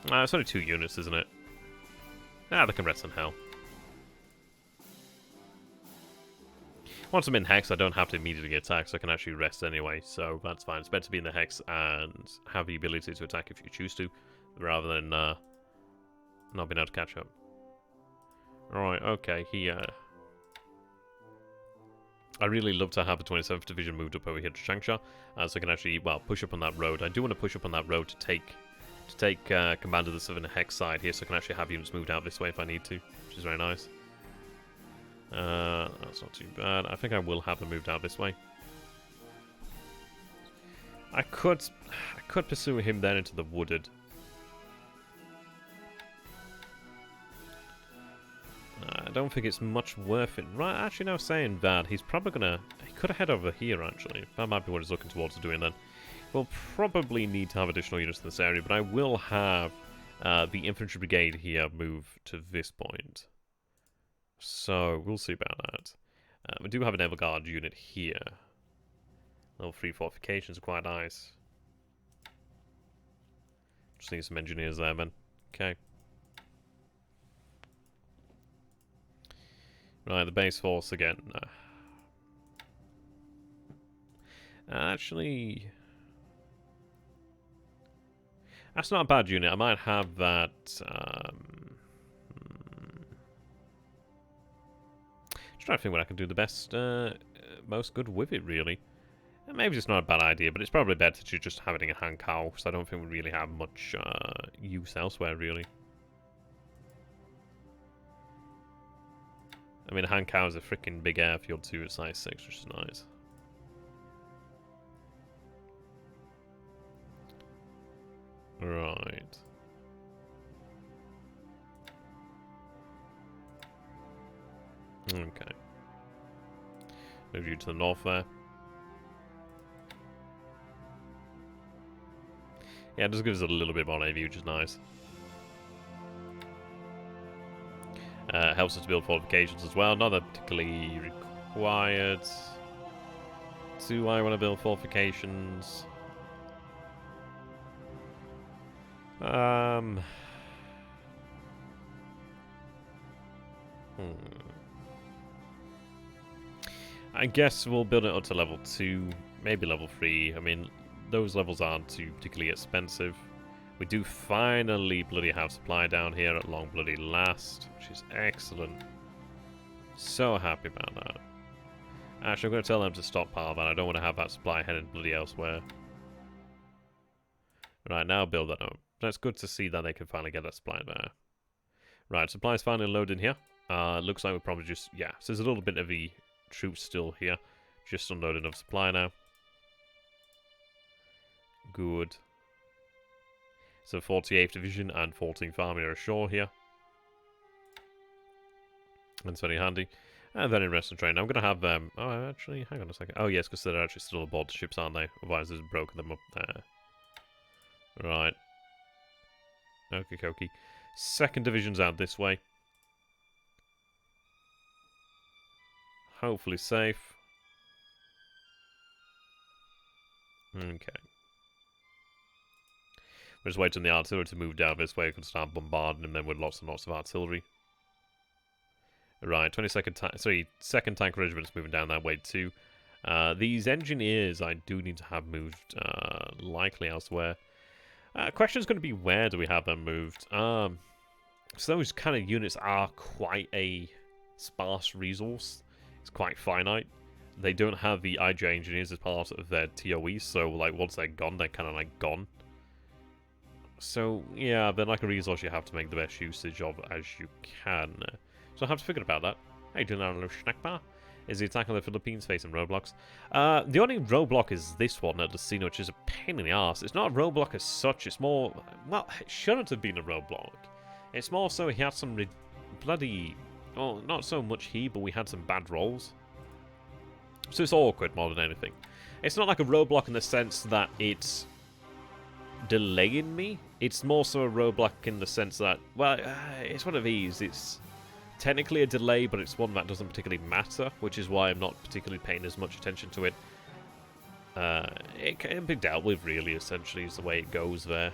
It's only 2 units, isn't it? They can rest in hell. Once I'm in Hex, I don't have to immediately attack, so I can actually rest anyway, so that's fine. It's better to be in the Hex and have the ability to attack if you choose to, rather than not being able to catch up. Alright, okay, here. I really love to have the 27th Division moved up over here to Changsha, so I can actually, well, push up on that road. I do want to push up on that road to take command of the Southern Hex side here, so I can actually have units moved out this way if I need to, which is very nice. That's not too bad. I think I will have them moved out this way. I could pursue him then into the wooded. I don't think it's much worth it. Right, actually now saying that, he's probably gonna... He could head over here, actually. That might be what he's looking towards doing then. We'll probably need to have additional units in this area, but I will have the infantry brigade here move to this point. So, we'll see about that. We do have an Everguard unit here. Level 3 fortifications are quite nice. Just need some engineers there, man. Okay. Right, the base force again. Actually... That's not a bad unit. I might have that... trying to think what I can do the best, most good with it, really. Maybe it's not a bad idea, but it's probably better to just have it in a hand cow, because I don't think we really have much use elsewhere, really. I mean, a hand cow is a freaking big airfield too at size 6, which is nice. Right. Okay. Move you to the north there. Yeah, it just gives it a little bit more AV, which is nice. Helps us to build fortifications as well. Not that particularly required. Do I want to build fortifications? I guess we'll build it up to level 2, maybe level 3. I mean, those levels aren't too particularly expensive. We do finally bloody have supply down here at long bloody last, which is excellent. So happy about that. Actually, I'm going to tell them to stockpile that. I don't want to have that supply headed bloody elsewhere. Right, now build that up. That's good to see that they can finally get that supply there. Right, supply's finally loaded here. Looks like we'll probably just... Yeah, so there's a little bit of the troops still here. Just unloading enough supply now. Good. So 48th Division and 14th Army are ashore here. That's very handy. And then in rest and train. I'm going to have them... Oh, actually, hang on a second. Oh, yes, because they're actually still aboard the ships, aren't they? Otherwise, they've broken them up there. Right. Okie dokie. 2nd Division's out this way. Hopefully safe. Okay. We're just waiting on the artillery to move down this way. We can start bombarding them then with lots and lots of artillery. Right, 2nd Tank Regiment's moving down that way too. These engineers I do need to have moved likely elsewhere. Question's going to be where do we have them moved? So those kind of units are quite a sparse resource. It's quite finite. They don't have the IJ engineers as part of their TOE, so like once they're gone, they're kind of like gone. So yeah, they're like a resource you have to make the best usage of as you can. So I have to figure about that. How you doing now, little snack bar? Is the attack on the Philippines facing roadblocks? The only roadblock is this one at the scene, which is a pain in the arse. It's not a roadblock as such, it's more... Well, it shouldn't have been a roadblock. It's more so he had some bloody well, not so much he, but we had some bad rolls. So it's awkward more than anything. It's not like a roadblock in the sense that it's delaying me. It's more so a roadblock in the sense that, well, it's one of these. It's technically a delay, but it's one that doesn't particularly matter, which is why I'm not particularly paying as much attention to it. It can be dealt with, really, essentially, is the way it goes there.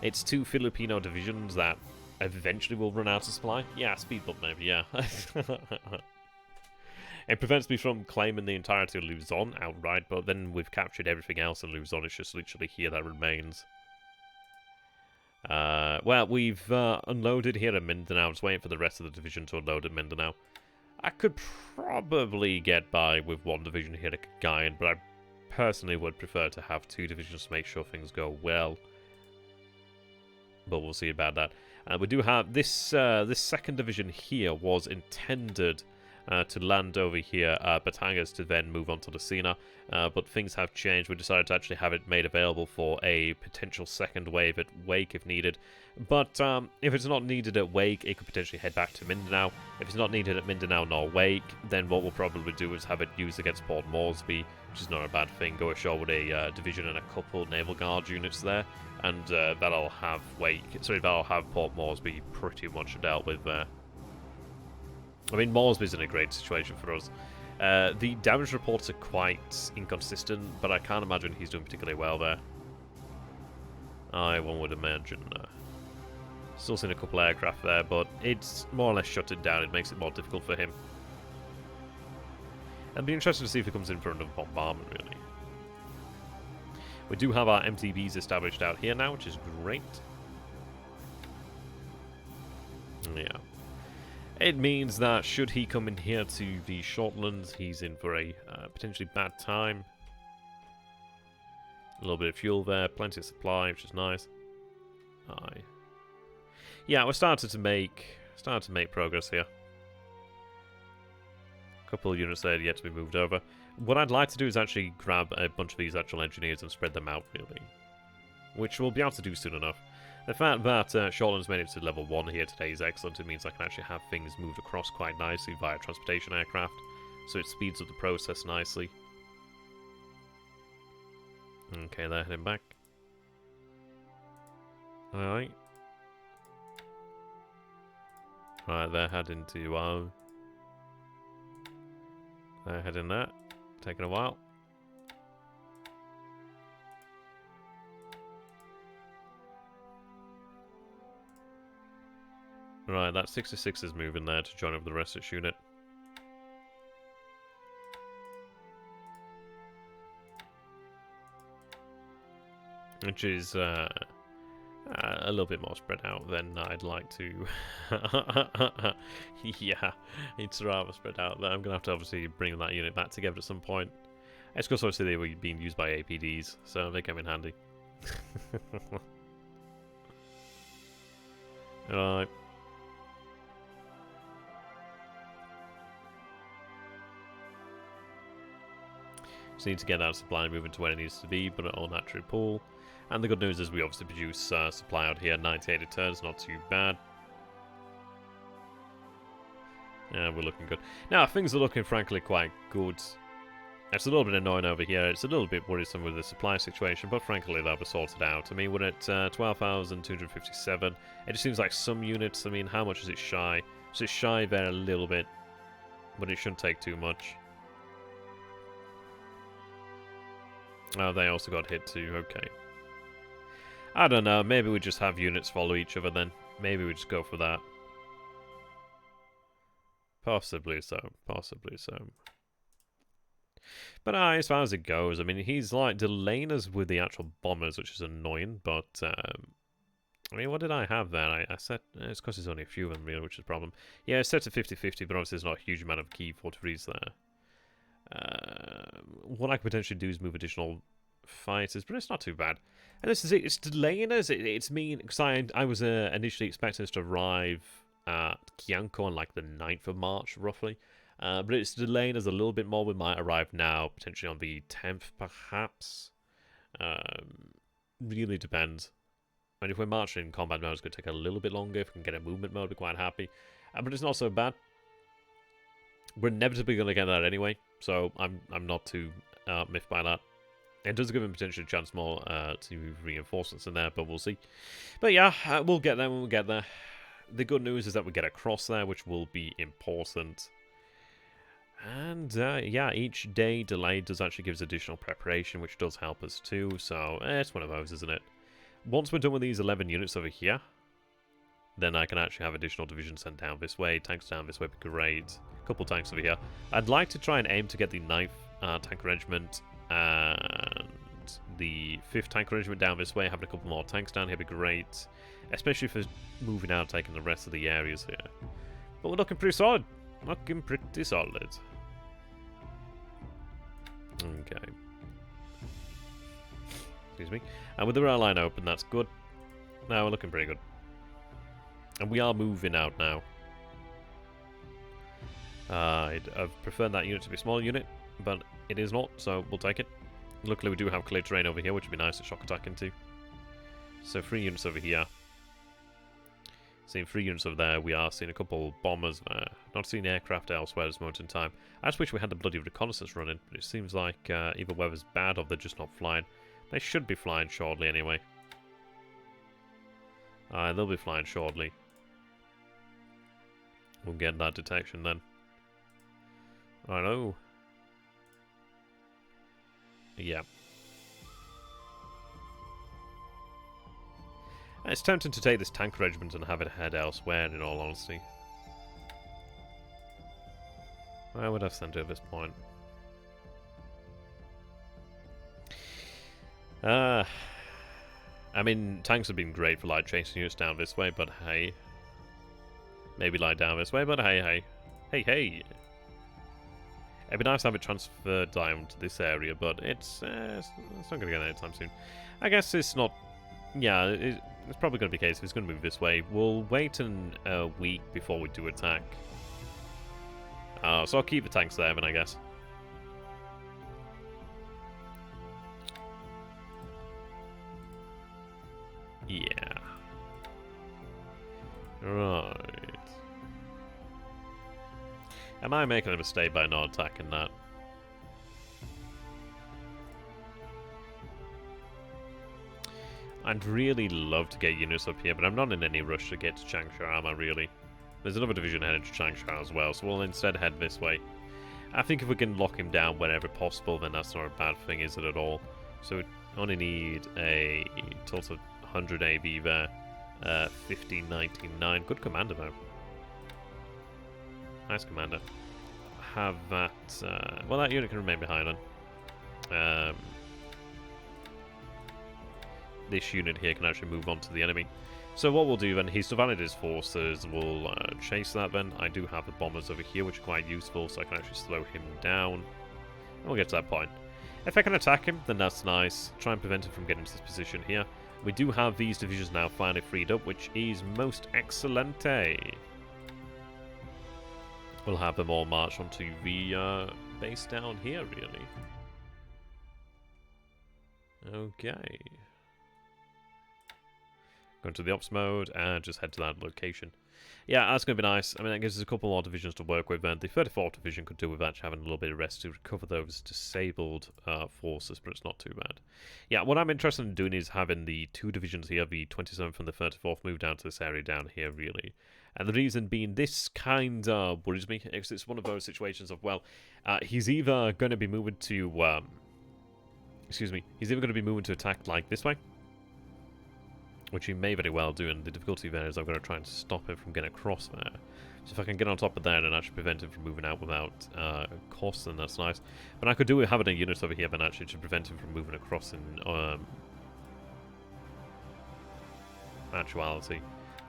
It's 2 Filipino divisions that eventually will run out of supply. Yeah, speed bump maybe, yeah. It prevents me from claiming the entirety of Luzon outright, but then we've captured everything else in Luzon. It's just literally here that remains. Well, we've unloaded here at Mindanao. I'm just waiting for the rest of the division to unload at Mindanao. I could probably get by with 1 division here at Cagayan, but I personally would prefer to have 2 divisions to make sure things go well. But we'll see about that. We do have this. This 2nd division here was intended to land over here at Batangas to then move on to Lucena, but things have changed. We decided to actually have it made available for a potential 2nd wave at Wake if needed. But if it's not needed at Wake, it could potentially head back to Mindanao. If it's not needed at Mindanao nor Wake, then what we'll probably do is have it used against Port Moresby, which is not a bad thing. Go ashore with a division and a couple Naval Guard units there, and that'll have that'll have Port Moresby pretty much dealt with there. I mean, Moresby's in a great situation for us. The damage reports are quite inconsistent, but I can't imagine he's doing particularly well there. One would imagine. Still seen a couple aircraft there, but it's more or less shut it down. It makes it more difficult for him. It'll be interesting to see if he comes in for another bombardment, really. We do have our MTBs established out here now, which is great. Yeah. It means that should he come in here to the Shortlands, he's in for a potentially bad time. A little bit of fuel there, plenty of supply, which is nice. Yeah, we're starting to make progress here. A couple of units there yet to be moved over. What I'd like to do is actually grab a bunch of these actual engineers and spread them out, really, which we'll be able to do soon enough. The fact that Shortland's made it to level 1 here today is excellent. It means I can actually have things moved across quite nicely via transportation aircraft, so it speeds up the process nicely. Okay, they're heading back. Alright. Right, they're heading to... they're heading there. Taking a while. Right, that 66 is moving there to join up with the rest of its unit. Which is a little bit more spread out than I'd like to. Yeah, it's rather spread out there. I'm going to have to obviously bring that unit back together at some point. It's because obviously they were being used by APDs, so they come in handy. Right. Just need to get that supply moving to where it needs to be, but all naturally pool. And the good news is we obviously produce supply out here. 98 returns, not too bad. Yeah, we're looking good. Now, things are looking, frankly, quite good. It's a little bit annoying over here. It's a little bit worrisome with the supply situation, but frankly, that was sorted out. I mean, we're at 12,257. It just seems like some units, I mean, how much is it shy? So it's shy there a little bit, but it shouldn't take too much. Oh, they also got hit too, okay. I don't know, maybe we just have units follow each other then. Maybe we just go for that. Possibly so, possibly so. But as far as it goes, I mean, he's like delaying us with the actual bombers, which is annoying, but... I mean, what did I have there? I set... it's because there's only a few of them, really, which is a problem. Yeah, it's set to 50-50, but obviously there's not a huge amount of key fortresses there. What I could potentially do is move additional fighters, but it's not too bad. And this is it. It's delaying us. It's mean because I was initially expecting us to arrive at Kianko on like the 9th of March, roughly. But it's delaying us a little bit more. We might arrive now, potentially on the 10th, perhaps. Really depends. And if we're marching in combat mode, it's going to take a little bit longer. If we can get a movement mode, we're quite happy. But it's not so bad. We're inevitably going to get that anyway, so I'm not too miffed by that. It does give him potentially a chance more to move reinforcements in there, but we'll see. But yeah, we'll get there when we get there. The good news is that we get across there, which will be important. And yeah, each day delayed does actually give us additional preparation, which does help us too. So it's one of those, isn't it? Once we're done with these 11 units over here, then I can actually have additional divisions sent down this way. Tanks down this way would be great. A couple tanks over here. I'd like to try and aim to get the 9th Tank Regiment and the 5th Tank Regiment down this way. Having a couple more tanks down here would be great. Especially for moving out, taking the rest of the areas here. But we're looking pretty solid. Looking pretty solid. Okay. Excuse me. And with the rail line open, that's good. Now we're looking pretty good. And we are moving out now. I'd have preferred that unit to be a small unit, but it is not, so we'll take it. Luckily we do have clear terrain over here, which would be nice to shock attack into. So 3 units over here. Seeing 3 units over there, we are seeing a couple bombers there. Not seeing aircraft elsewhere at this moment in time. I just wish we had the bloody reconnaissance running, but it seems like either weather's bad or they're just not flying. They should be flying shortly anyway. They'll be flying shortly. We'll get that detection then. I know. Yeah. It's tempting to take this tank regiment and have it head elsewhere, in all honesty. Where would I send it at this point? I mean, tanks have been great for like chasing units down this way, but hey. Maybe lie down this way, but hey. Hey. It'd be nice to have it transferred down to this area, but it's not going to get there anytime soon. I guess it's not... Yeah, it's probably going to be the case if it's going to move this way. We'll wait a week before we do attack. So I'll keep the tanks there then, I guess. Yeah. Right. Am I making a mistake by not attacking that? I'd really love to get units up here, but I'm not in any rush to get to Changsha, am I really? There's another division headed to Changsha as well, so we'll instead head this way. I think if we can lock him down whenever possible, then that's not a bad thing, is it at all? So we only need a total of 100 AV there. 1599. Good commander, though. Nice commander. Have that... well, that unit can remain behind then. This unit here can actually move on to the enemy. So what we'll do then, he's divided his forces, we'll chase that then. I do have the bombers over here, which are quite useful, so I can actually slow him down. And we'll get to that point. If I can attack him, then that's nice. Try and prevent him from getting to this position here. We do have these divisions now finally freed up, which is most excellente. We'll have them all march onto the base down here, really. Okay. Go into the ops mode and just head to that location. Yeah, that's going to be nice. I mean, that gives us a couple more divisions to work with, and the 34th Division could do with actually having a little bit of rest to recover those disabled forces, but it's not too bad. Yeah, what I'm interested in doing is having the 2 divisions here, the 27th and the 34th, move down to this area down here, really. And the reason being, this kind of worries me, because it's one of those situations of, well, he's either going to be moving to, he's either going to be moving to attack, like, this way, which he may very well do, and the difficulty there is I'm going to try and stop him from getting across there. So if I can get on top of that and actually prevent him from moving out without cost, then that's nice. But I could do with having a unit over here then actually to prevent him from moving across in actuality.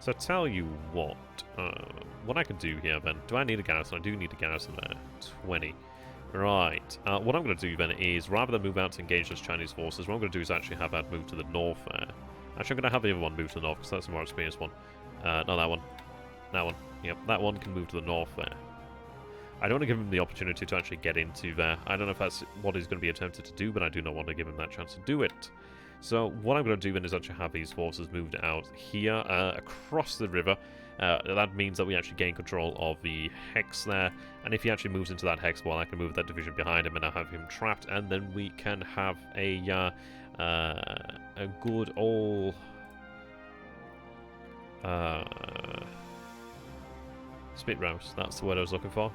So I tell you what I can do here then, do I need a garrison? I do need a garrison there, 20. Right, what I'm going to do then is, rather than move out to engage those Chinese forces, what I'm going to do is actually have that move to the north there. Actually, I'm going to have the other one move to the north, because that's the more experienced one. Not that one. That one. Yep, that one can move to the north there. I don't want to give him the opportunity to actually get into there. I don't know if that's what he's going to be attempted to do, but I do not want to give him that chance to do it. So what I'm going to do then is actually have these forces moved out here across the river. That means that we actually gain control of the hex there, and if he actually moves into that hex, well, I can move that division behind him and I have him trapped, and then we can have a good old spit rouse. That's the word I was looking for.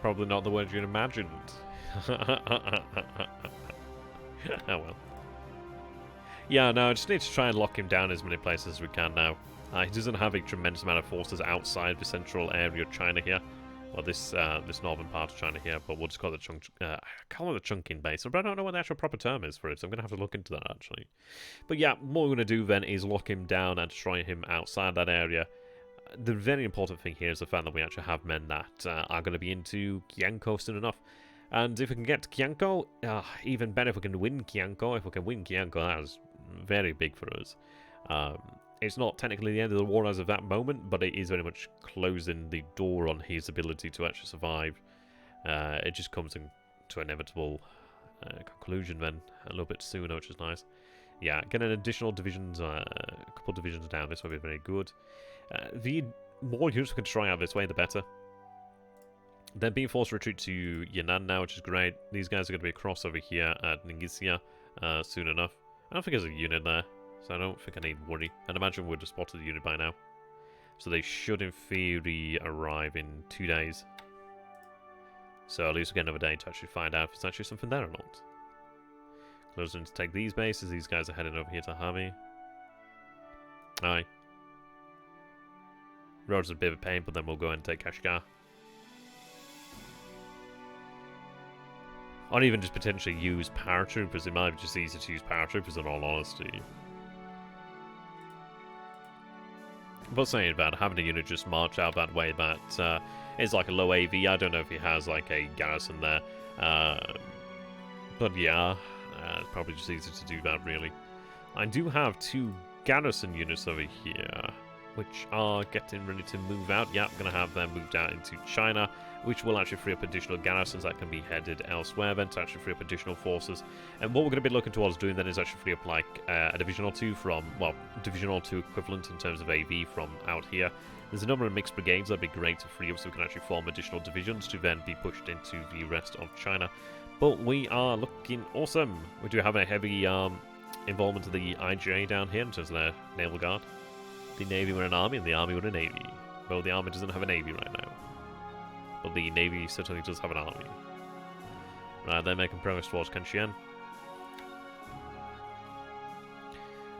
Probably not the word you'd imagined. Oh well. Yeah, no, I just need to try and lock him down as many places as we can now. He doesn't have a tremendous amount of forces outside the central area of China here. Well, this northern part of China here, but we'll just call it I call it a chunking base, but I don't know what the actual proper term is for it, so I'm going to have to look into that, actually. But yeah, what we're going to do then is lock him down and destroy him outside that area. The very important thing here is the fact that we actually have men that are going to be into Kianko soon enough. And if we can get to Kianko, even better if we can win Kianko. If we can win Kianko, that is very big for us. It's not technically the end of the war as of that moment, but it is very much closing the door on his ability to actually survive. It just comes to an inevitable conclusion then, a little bit sooner, which is nice. Yeah, getting additional divisions, a couple divisions down this would be very good. The more units we can destroy out this way, the better. They're being forced to retreat to Yan'an now, which is great. These guys are going to be across over here at Ningxia soon enough. I don't think there's a unit there, so I don't think I need worry. I'd imagine we'd have spotted the unit by now. So they should, in theory, arrive in 2 days. So at least we get another day to actually find out if there's actually something there or not. Closing to take these bases. These guys are heading over here to Hami. Aye. Road's a bit of a pain, but then we'll go and take Kashgar. Or even just potentially use paratroopers. It might be just easier to use paratroopers in all honesty. But saying about having a unit just march out that way, that is like a low AV. I don't know if he has like a garrison there. But yeah, it's probably just easier to do that really. I do have 2 garrison units over here, which are getting ready to move out. Yeah, I'm going to have them moved out into China, which will actually free up additional garrisons that can be headed elsewhere then to actually free up additional forces. And what we're going to be looking towards doing then is actually free up like a division or 2 from, well, division or 2 equivalent in terms of AV from out here. There's a number of mixed brigades that'd be great to free up so we can actually form additional divisions to then be pushed into the rest of China. But we are looking awesome. We do have a heavy involvement of the IGA down here in terms of their naval guard. The Navy were an army and the army were a Navy. Well, the army doesn't have a Navy right now. But the Navy certainly does have an army. Right, they're making progress towards Kenshian.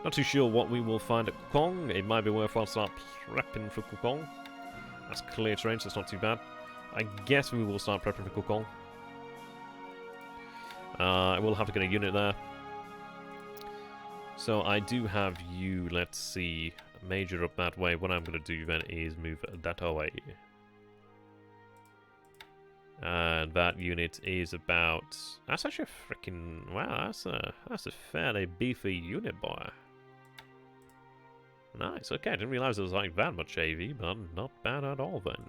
Not too sure what we will find at Kukong. It might be worthwhile to start prepping for Kukong. That's clear terrain, so it's not too bad. I guess we will start prepping for Kukong. I will have to get a unit there. So I do have you, let's see, major up that way. What I'm going to do then is move that away. And that unit is about... That's actually a freaking... Wow, that's a fairly beefy unit, boy. Nice, okay, I didn't realise it was like that much AV, but not bad at all then.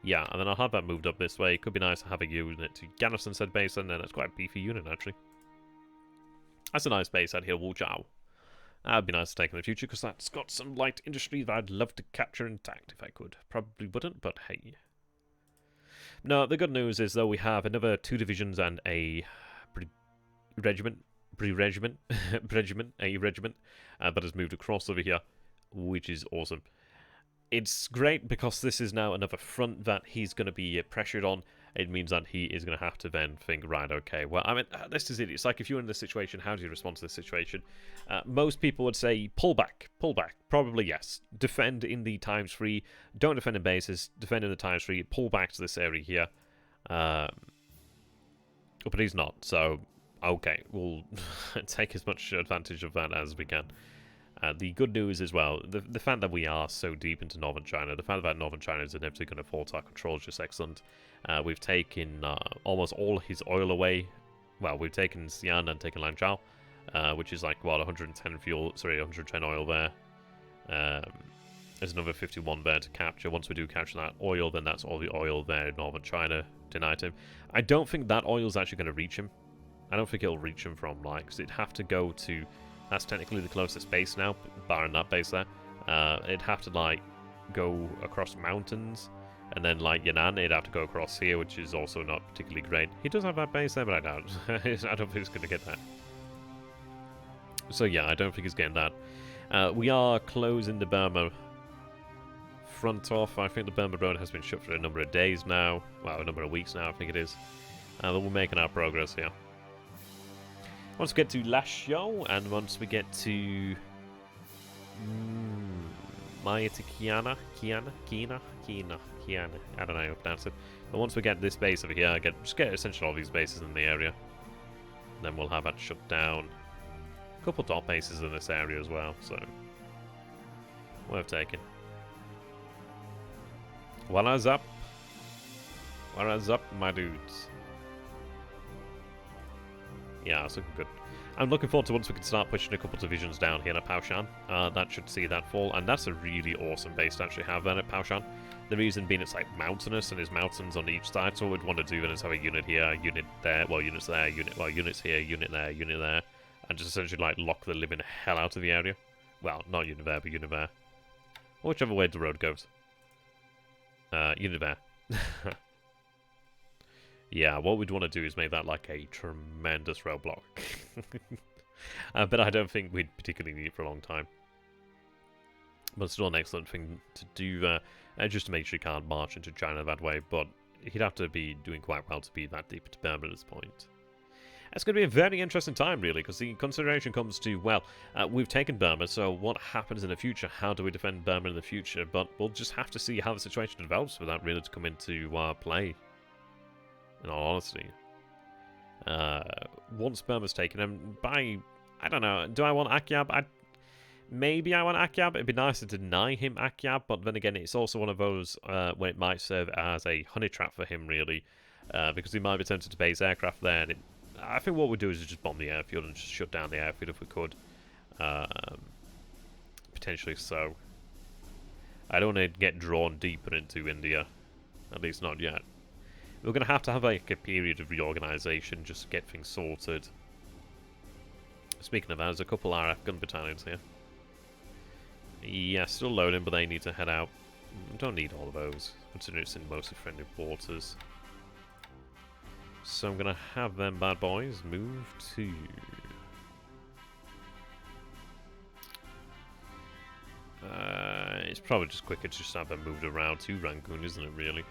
Yeah, and then I'll have that moved up this way. It could be nice to have a unit to garrison said base, and then it's quite a beefy unit, actually. That's a nice base out here, Wujiao. That'd be nice to take in the future, because that's got some light industry that I'd love to capture intact if I could. Probably wouldn't, but hey. No, the good news is, though, we have another 2 divisions and a regiment that has moved across over here, which is awesome. It's great because this is now another front that he's going to be pressured on. It means that he is going to have to then think, right, okay, well, I mean, this is it. It's like if you're in this situation, how do you respond to this situation? Most people would say, pull back. Probably yes. Defend in the ×3. Don't defend in bases. Defend in the ×3. Pull back to this area here. But he's not, so okay, we'll take as much advantage of that as we can. The good news as well, the fact that we are so deep into northern China, the fact that northern China is inevitably going to fall to our control is just excellent. We've taken almost all his oil away. Well, we've taken Xi'an and taken Lanzhou, which is like, what, 110 oil there. There's another 51 there to capture. Once we do capture that oil, then that's all the oil there in northern China. denied him. I don't think that oil's actually going to reach him. I don't think it'll reach him from, like, because it'd have to go to... That's technically the closest base now, barring that base there. It'd have to, like, go across mountains, and then, like, Yan'an, it'd have to go across here, which is also not particularly great. He does have that base there, but I doubt it. I don't think he's going to get that. So, yeah, I don't think he's getting that. We are closing the Burma front off. I think the Burma road has been shut for a number of days now. Well, a number of weeks now, I think it is. But we're making our progress here. Once we get to Lashio, and once we get to... Kiana, I don't know how to pronounce it. But once we get this base over here, just get essentially all these bases in the area. And then we'll have that shut down. A couple top bases in this area as well, so... worth taking. What is up? What is up, my dudes? Yeah, it's looking good. I'm looking forward to once we can start pushing a couple divisions down here at Paoshan. That should see that fall, and that's a really awesome base to actually have then at Paoshan. The reason being it's like mountainous, and there's mountains on each side, so what we'd want to do then is have a unit here, unit there, well, units there, units here, unit there, unit there, and just essentially like lock the living hell out of the area. Well, not unit there, but unit there. Or whichever way the road goes. Unit there. Yeah, what we'd want to do is make that like a tremendous roadblock. But I don't think we'd particularly need it for a long time. But still an excellent thing to do, just to make sure he can't march into China that way, but he'd have to be doing quite well to be that deep into Burma at this point. It's going to be a very interesting time, really, because the consideration comes to, well, we've taken Burma, so what happens in the future? How do we defend Burma in the future? But we'll just have to see how the situation develops for that really to come into play. In all honesty. Once Burma's taken, and by... I don't know, do I want Akyab? Maybe I want Akyab. It'd be nice to deny him Akyab, but then again, it's also one of those where it might serve as a honey trap for him, really. Because he might be tempted to base aircraft there. And I think what we'd do is just bomb the airfield and just shut down the airfield if we could. Potentially so. I don't want to get drawn deeper into India. At least not yet. We're going to have like a period of reorganisation just to get things sorted. Speaking of that, there's a couple RF gun battalions here. Yeah, still loading, but they need to head out. Don't need all of those, considering it's in mostly friendly waters. So I'm going to have them bad boys move to... it's probably just quicker to just have them moved around to Rangoon, isn't it, really?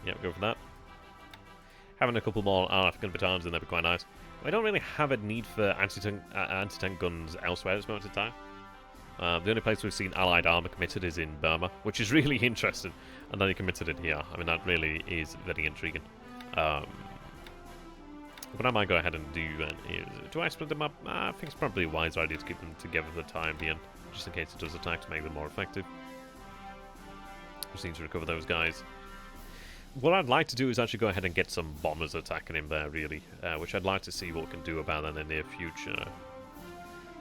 Yep, go for that. Having a couple more RF gun battalions in there would be quite nice. We don't really have a need for anti-tank guns elsewhere at this moment in time. The only place we've seen Allied armour committed is in Burma, which is really interesting. And then he committed it here. I mean, that really is very intriguing. What I might go ahead and do then is... Do I split them up? I think it's probably a wiser idea to keep them together for the time being, just in case it does attack to make them more effective. Just need to recover those guys. What I'd like to do is actually go ahead and get some bombers attacking him there, really. Which I'd like to see what we can do about that in the near future.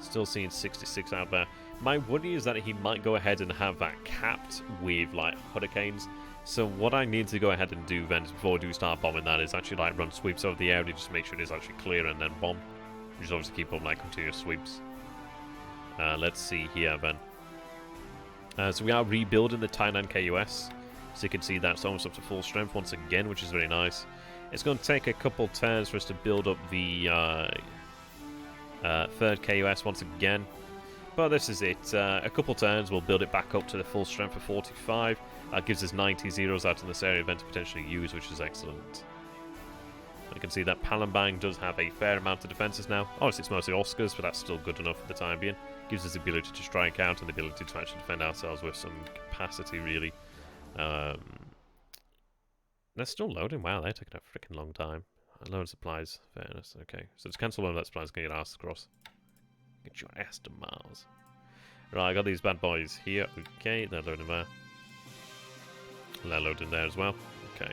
Still seeing 66 out there. My worry is that he might go ahead and have that capped with, like, hurricanes. So what I need to go ahead and do then, before we do start bombing that, is actually like run sweeps over the area, just to make sure it is actually clear, and then bomb. Just obviously keep up like continuous sweeps. Let's see here then. So we are rebuilding the Tainan KUS. So you can see that's almost up to full strength once again, which is very nice. It's going to take a couple turns for us to build up the third KUS once again. But this is it. A couple turns, we'll build it back up to the full strength of 45. That gives us 90 zeros out in this area then to potentially use, which is excellent. You can see that Palembang does have a fair amount of defences now. Obviously it's mostly Oscars, but that's still good enough for the time being. Gives us the ability to strike out and the ability to actually defend ourselves with some capacity, really. They're still loading. Wow, they're taking a freaking long time. Load supplies. Fairness. Okay. So to cancel load that supplies, get your ass across. Get your ass to Mars. Right, I got these bad boys here. Okay, they're loading there. They're loading there as well. Okay.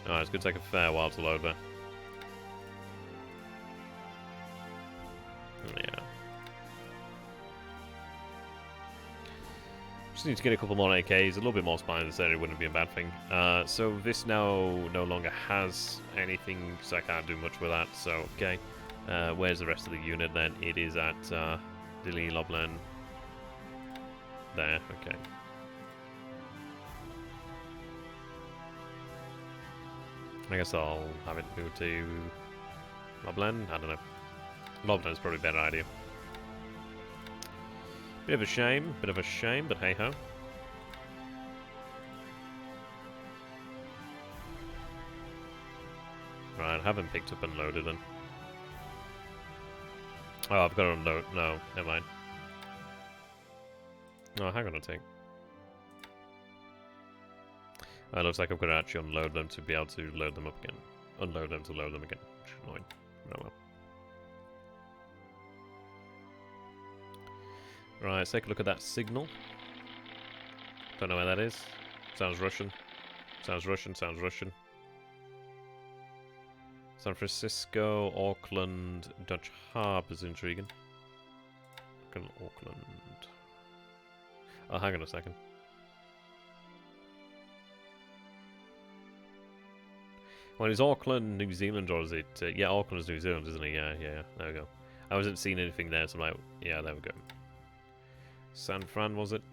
Alright, it's going to take a fair while to load there. Yeah. Just need to get a couple more AKs, a little bit more spines in this area wouldn't be a bad thing. So this now no longer has anything, so I can't do much with that, so okay. Where's the rest of the unit then? It is at Homeland. There, okay. I guess I'll have it move to Homeland? I don't know. Homeland is probably a better idea. Bit of a shame, but hey ho. Right, I haven't picked up and loaded then. Oh, I've got to unload. No, never mind. Oh, hang on a tick. It looks like I've got to actually unload them to be able to load them up again. Unload them to load them again. Which is annoying. Oh well. Right, let's take a look at that signal. Don't know where that is. Sounds Russian. Sounds Russian, sounds Russian. San Francisco, Auckland, Dutch Harbour's intriguing. Auckland. Oh, hang on a second. Well, is Auckland New Zealand or is it... yeah, Auckland is New Zealand, isn't it? Yeah, there we go. I wasn't seeing anything there, so I'm like, yeah, there we go. San Fran, was it?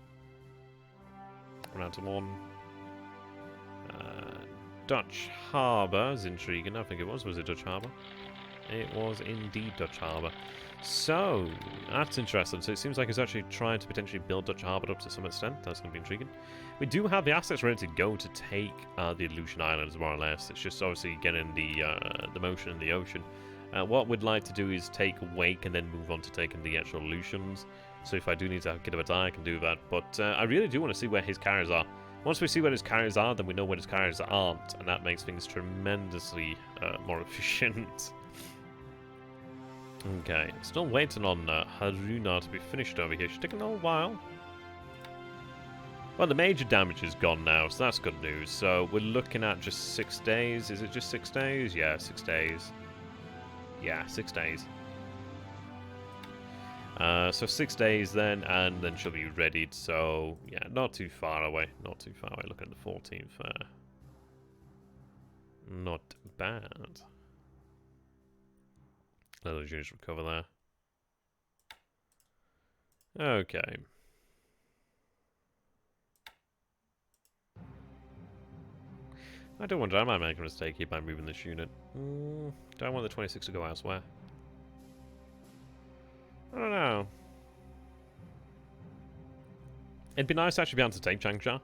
Round to one. Dutch Harbour is intriguing, I think it was. Was it Dutch Harbour? It was indeed Dutch Harbour. So, that's interesting. So it seems like he's actually trying to potentially build Dutch Harbour up to some extent. That's going to be intriguing. We do have the assets ready to go to take the Aleutian Islands, more or less. It's just obviously getting the motion in the ocean. What we'd like to do is take Wake and then move on to taking the actual Aleutians. So if I do need to get a bit I can do that. But I really do want to see where his carriers are. Once we see where his carriers are, then we know where his carriers aren't. And that makes things tremendously more efficient. Okay, still waiting on Haruna to be finished over here. She's taking a little while. Well, the major damage is gone now, so that's good news. So we're looking at just 6 days. Is it just 6 days? Yeah, 6 days. Yeah, 6 days. So 6 days then, and then she'll be readied. So, yeah, not too far away. Not too far away. Looking at the 14th. Not bad. Let those units recover there. Okay. I do wonder, I might make a mistake here by moving this unit. Do I want the 26 to go elsewhere? I don't know. It'd be nice to actually be able to take Changsha.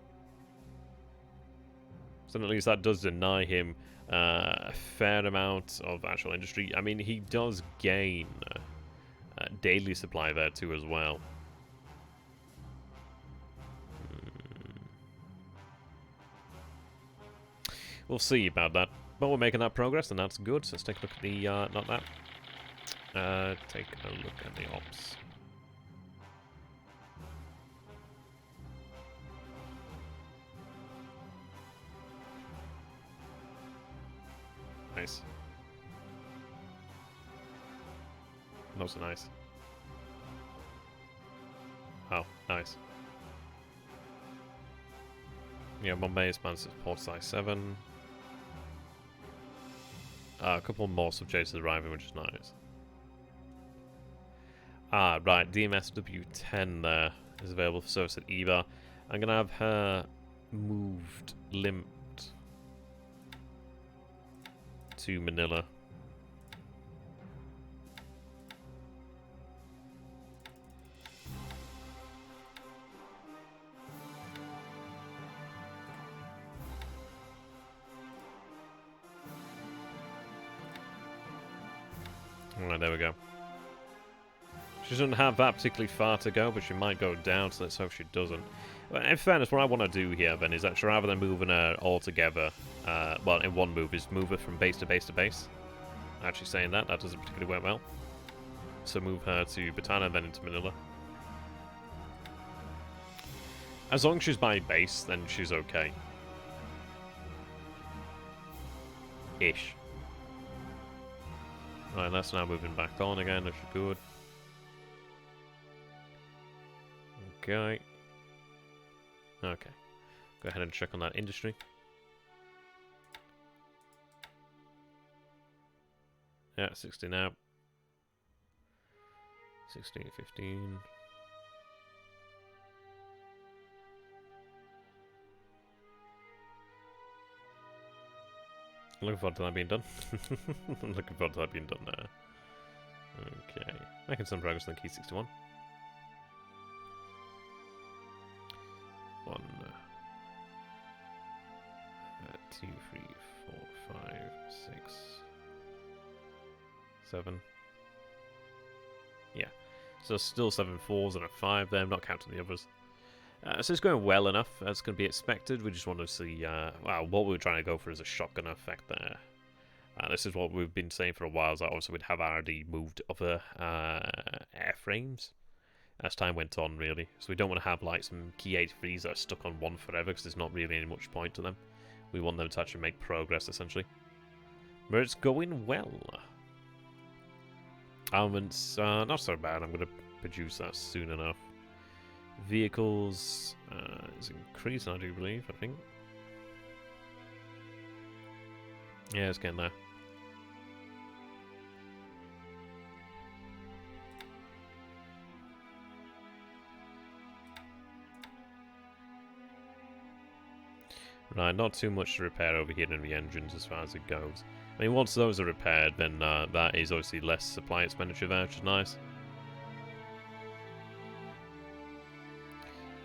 So at least that does deny him a fair amount of actual industry. I mean, he does gain daily supply there too as well. We'll see about that. But we're making that progress, and that's good. So let's take a look at the, not that. Take a look at the ops. Nice. Not so nice. Oh, nice. Yeah, Bombay expands its port size 7. A couple more sub-chasers arriving, which is nice. Ah, right, DMSW10 there is available for service at Eva. I'm going to have her moved, limped to Manila. Alright, there we go. She doesn't have that particularly far to go, but she might go down, so let's hope she doesn't. Well, in fairness, what I want to do here, then, is actually rather than moving her all together, well, in one move, is move her from base to base to base. Actually saying that doesn't particularly work well. So move her to Batana and then into Manila. As long as she's by base, then she's okay. Ish. Right, that's now moving back on again, which is good. Okay. Okay. Go ahead and check on that industry. Yeah, 60 now. 16, 15. Looking forward to that being done. I'm looking forward to that being done now. Okay. Making some progress on the key 61. 1, 2, 3, 4, 5, 6, 7. Yeah. So still 7 4s and a 5 there. I'm not counting the others. So it's going well enough, as can be expected. We just want to see, well, what we were trying to go for is a shotgun effect there. This is what we've been saying for a while, is that obviously we'd have already moved other airframes as time went on, really. So we don't want to have, like, some key 83s that are stuck on one forever, because there's not really any much point to them. We want them to actually make progress, essentially. But it's going well. Armaments, not so bad. I'm going to produce that soon enough. Vehicles is increasing, I do believe, I think. Yeah, it's getting there. Right, not too much to repair over here in the engines as far as it goes. I mean, once those are repaired, then that is obviously less supply expenditure there, which is nice.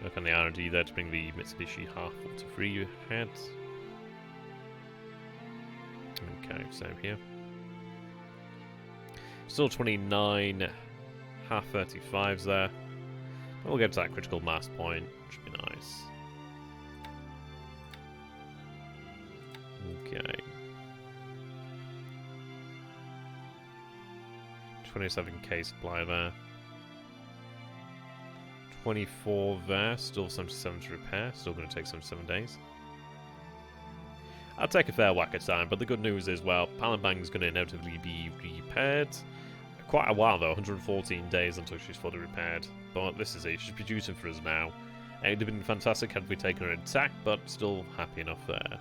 Look on the R&D there to bring the Mitsubishi H-40 to 3 ahead. Okay, same here. Still 29 H-35s there. But we'll get to that critical mass point, which would be nice. Okay. 27k supply there. 24 there, still 77 to repair, still going to take some 7 days. I'll take a fair whack at time, but the good news is, well, Palembang's going to inevitably be repaired. Quite a while though, 114 days until she's fully repaired. But this is it, she's producing for us now. It would have been fantastic had we taken her intact, but still happy enough there.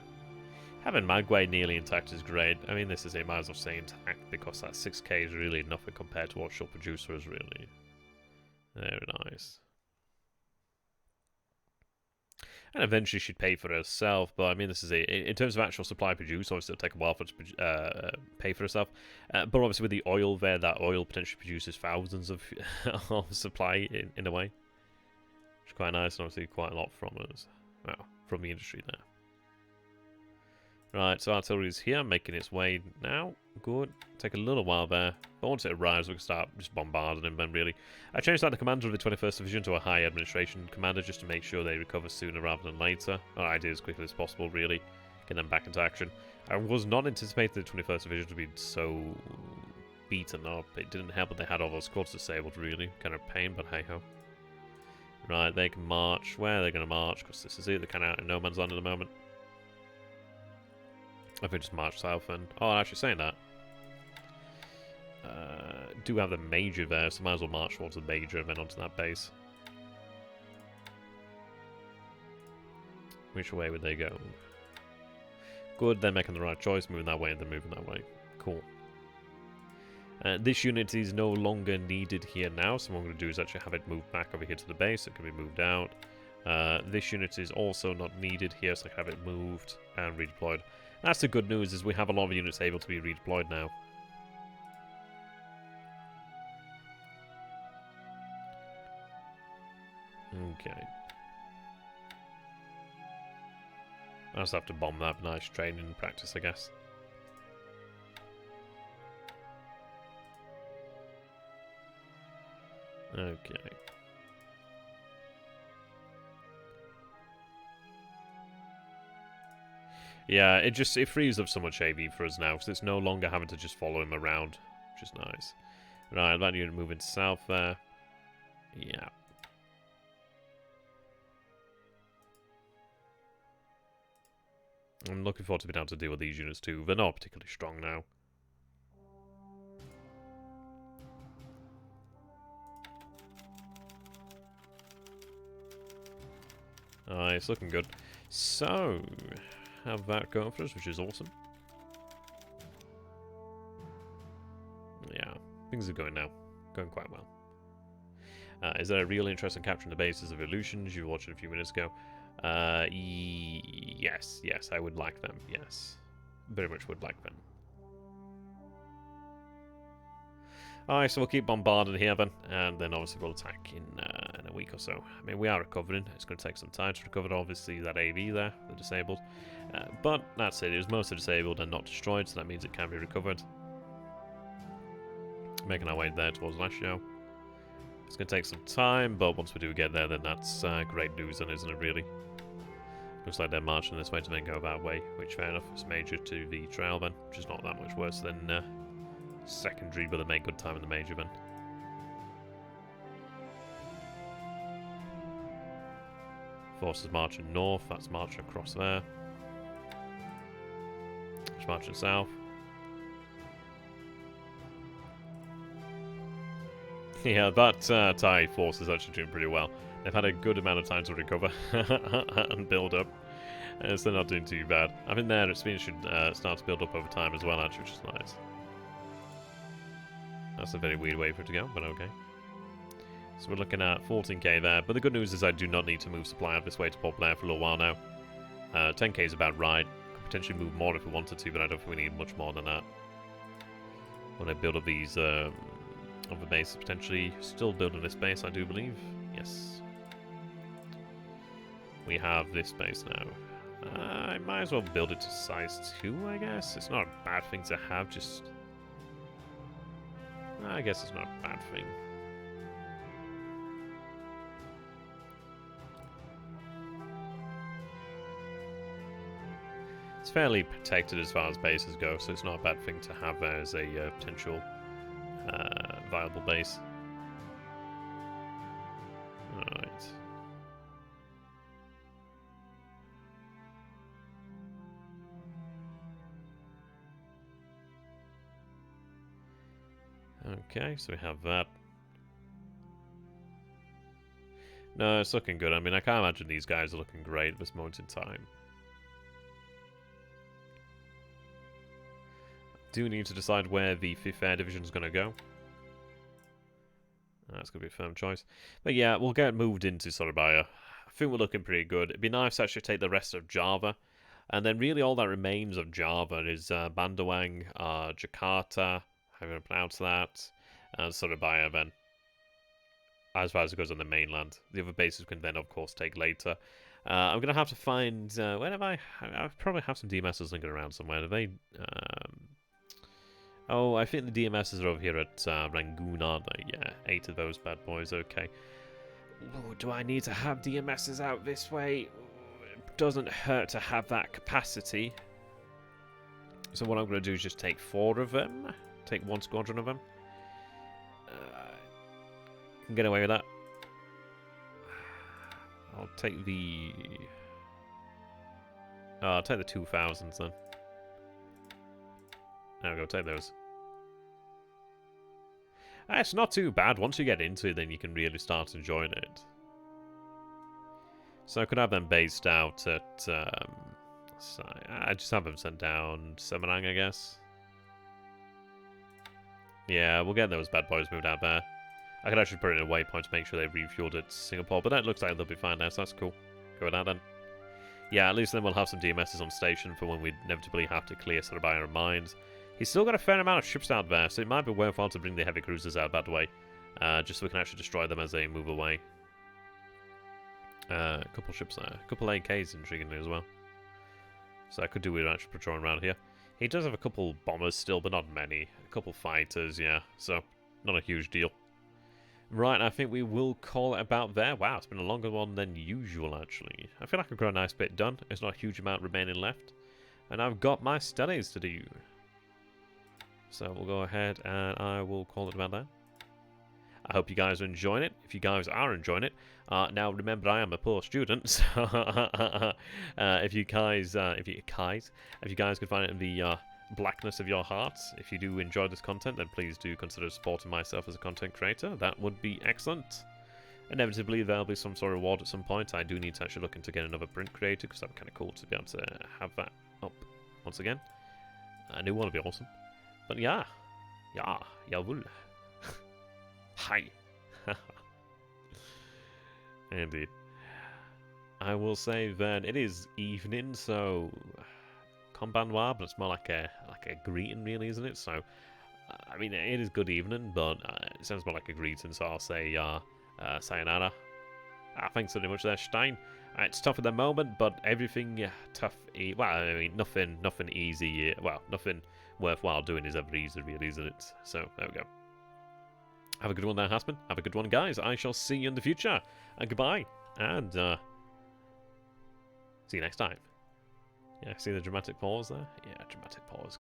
Having Magway nearly intact is great. I mean, this is it, might as well say intact, because that 6k is really nothing compared to what she'll produce for us, really. Very nice. And eventually she'd pay for herself, but I mean, this is it. In terms of actual supply produced, obviously it'll take a while for it to pay for herself. But obviously with the oil there, that oil potentially produces thousands of, of supply in a way. Which is quite nice, and obviously quite a lot from us. Well, from the industry there. Right, so artillery is here, making its way now. Good. Take a little while there. But once it arrives, we can start just bombarding them then, really. I changed out the commander of the 21st Division to a high administration commander just to make sure they recover sooner rather than later. Or I do as quickly as possible, really. Get them back into action. I was not anticipating the 21st Division to be so beaten up. It didn't help that they had all those squads disabled, really. Kind of pain, but hey-ho. Right, they can march. Where are they going to march? Because this is it. They're kind of out in no man's land at the moment. I think just march south and... Oh, actually saying that. Do have the major there, so might as well march towards the major and then onto that base. Which way would they go? Good, they're making the right choice, moving that way and then moving that way. Cool. This unit is no longer needed here now, so what I'm going to do is actually have it moved back over here to the base. It can be moved out. This unit is also not needed here, so I can have it moved and redeployed. That's the good news, is we have a lot of units able to be redeployed now. Okay. I just have to bomb that. Nice training practice, I guess. Okay. Yeah, it frees up so much AV for us now, because it's no longer having to just follow him around, which is nice. Right, that unit moving south there. Yeah. I'm looking forward to being able to deal with these units too. They're not particularly strong now. It's looking good. So, have that going for us, which is awesome. Yeah, things are going now. Going quite well. Is there a real interest in capturing the bases of illusions you watched a few minutes ago? Yes, I would like them, yes. Very much would like them. Alright, so we'll keep bombarding here then, and then obviously we'll attack in a week or so. I mean, we are recovering. It's going to take some time to recover, obviously, that AV there, the disabled. But that's it. It was mostly disabled and not destroyed, so that means it can be recovered. Making our way there towards Lashio. It's going to take some time, but once we do get there, then that's great news, then, isn't it, really? Looks like they're marching this way to then go that way, which, fair enough, is major to the trail then, which is not that much worse than secondary, but they make good time in the major then. Forces marching north, that's marching across there. It's marching south. Yeah, that Thai force is actually doing pretty well. They've had a good amount of time to recover and build up. So they're not doing too bad. I think their speed should start to build up over time as well, actually, which is nice. That's a very weird way for it to go, but okay. So we're looking at 14k there. But the good news is I do not need to move supply out this way to Port Blair for a little while now. 10k is about right. Could potentially move more if we wanted to, but I don't think we need much more than that. When I build up these other bases, potentially still building this base, I do believe. Yes. We have this base now. I might as well build it to size 2, I guess. It's not a bad thing to have, just... I guess it's not a bad thing. It's fairly protected as far as bases go, so it's not a bad thing to have as a potential viable base. Alright. Okay, so we have that. No, it's looking good. I mean, I can't imagine these guys are looking great at this moment in time. Do need to decide where the 5th Air Division is going to go. That's going to be a firm choice. But yeah, we'll get moved into Surabaya. I think we're looking pretty good. It'd be nice to actually take the rest of Java. And then really all that remains of Java is Bandawang, Jakarta, how do I pronounce that, and Surabaya then. As far as it goes on the mainland. The other bases can then, of course, take later. I'm going to have to find... where have I probably have some DMSs linking around somewhere. Do they... oh, I think the DMSs are over here at Rangoon, aren't they? Yeah, 8 of those bad boys, okay. Ooh, do I need to have DMSs out this way? It doesn't hurt to have that capacity. So what I'm going to do is just take 4 of them. Take 1 squadron of them. Can get away with that. I'll take the... I'll take the 2000s then. There we go, take those. It's not too bad. Once you get into it, then you can really start enjoying it. So I could have them based out at... so I just have them sent down Semarang, I guess. Yeah, we'll get those bad boys moved out there. I could actually put it in a waypoint to make sure they refueled at Singapore, but that looks like they'll be fine now, so that's cool. Go with that then. Yeah, at least then we'll have some DMSs on station for when we inevitably have to clear Surabaya and mines. He's still got a fair amount of ships out there, so it might be worthwhile to bring the heavy cruisers out that way, just so we can actually destroy them as they move away. A couple ships there. A couple AKs, intriguingly, as well. So I could do with actually patrolling around here. He does have a couple bombers still, but not many. A couple fighters, yeah, so not a huge deal. Right, I think we will call it about there. Wow, it's been a longer one than usual, actually. I feel like I've got a nice bit done. There's not a huge amount remaining left. And I've got my studies to do. So we'll go ahead and I will call it about there. I hope you guys are enjoying it. If you guys are enjoying it, now remember I am a poor student, so if you guys could find it in the blackness of your hearts, if you do enjoy this content, then please do consider supporting myself as a content creator. That would be excellent. Inevitably, there'll be some sort of reward at some point. I do need to actually look into getting another print creator, because that'd be kind of cool to be able to have that up once again. A new one would be awesome. But yeah, jawohl. Hi. Indeed. I will say then it is evening, so konbanwa, but it's more like a greeting, really, isn't it? So, I mean, it is good evening, but it sounds more like a greeting, so I'll say sayonara. Thanks very much there, Stein. It's tough at the moment, but everything tough. Well, I mean, nothing easy. Well, nothing worthwhile doing is ever easy, really, isn't it? So there we go. Have a good one there, Hasman. Have a good one, guys. I shall see you in the future. And goodbye. And see you next time. Yeah, see the dramatic pause there? Yeah, dramatic pause.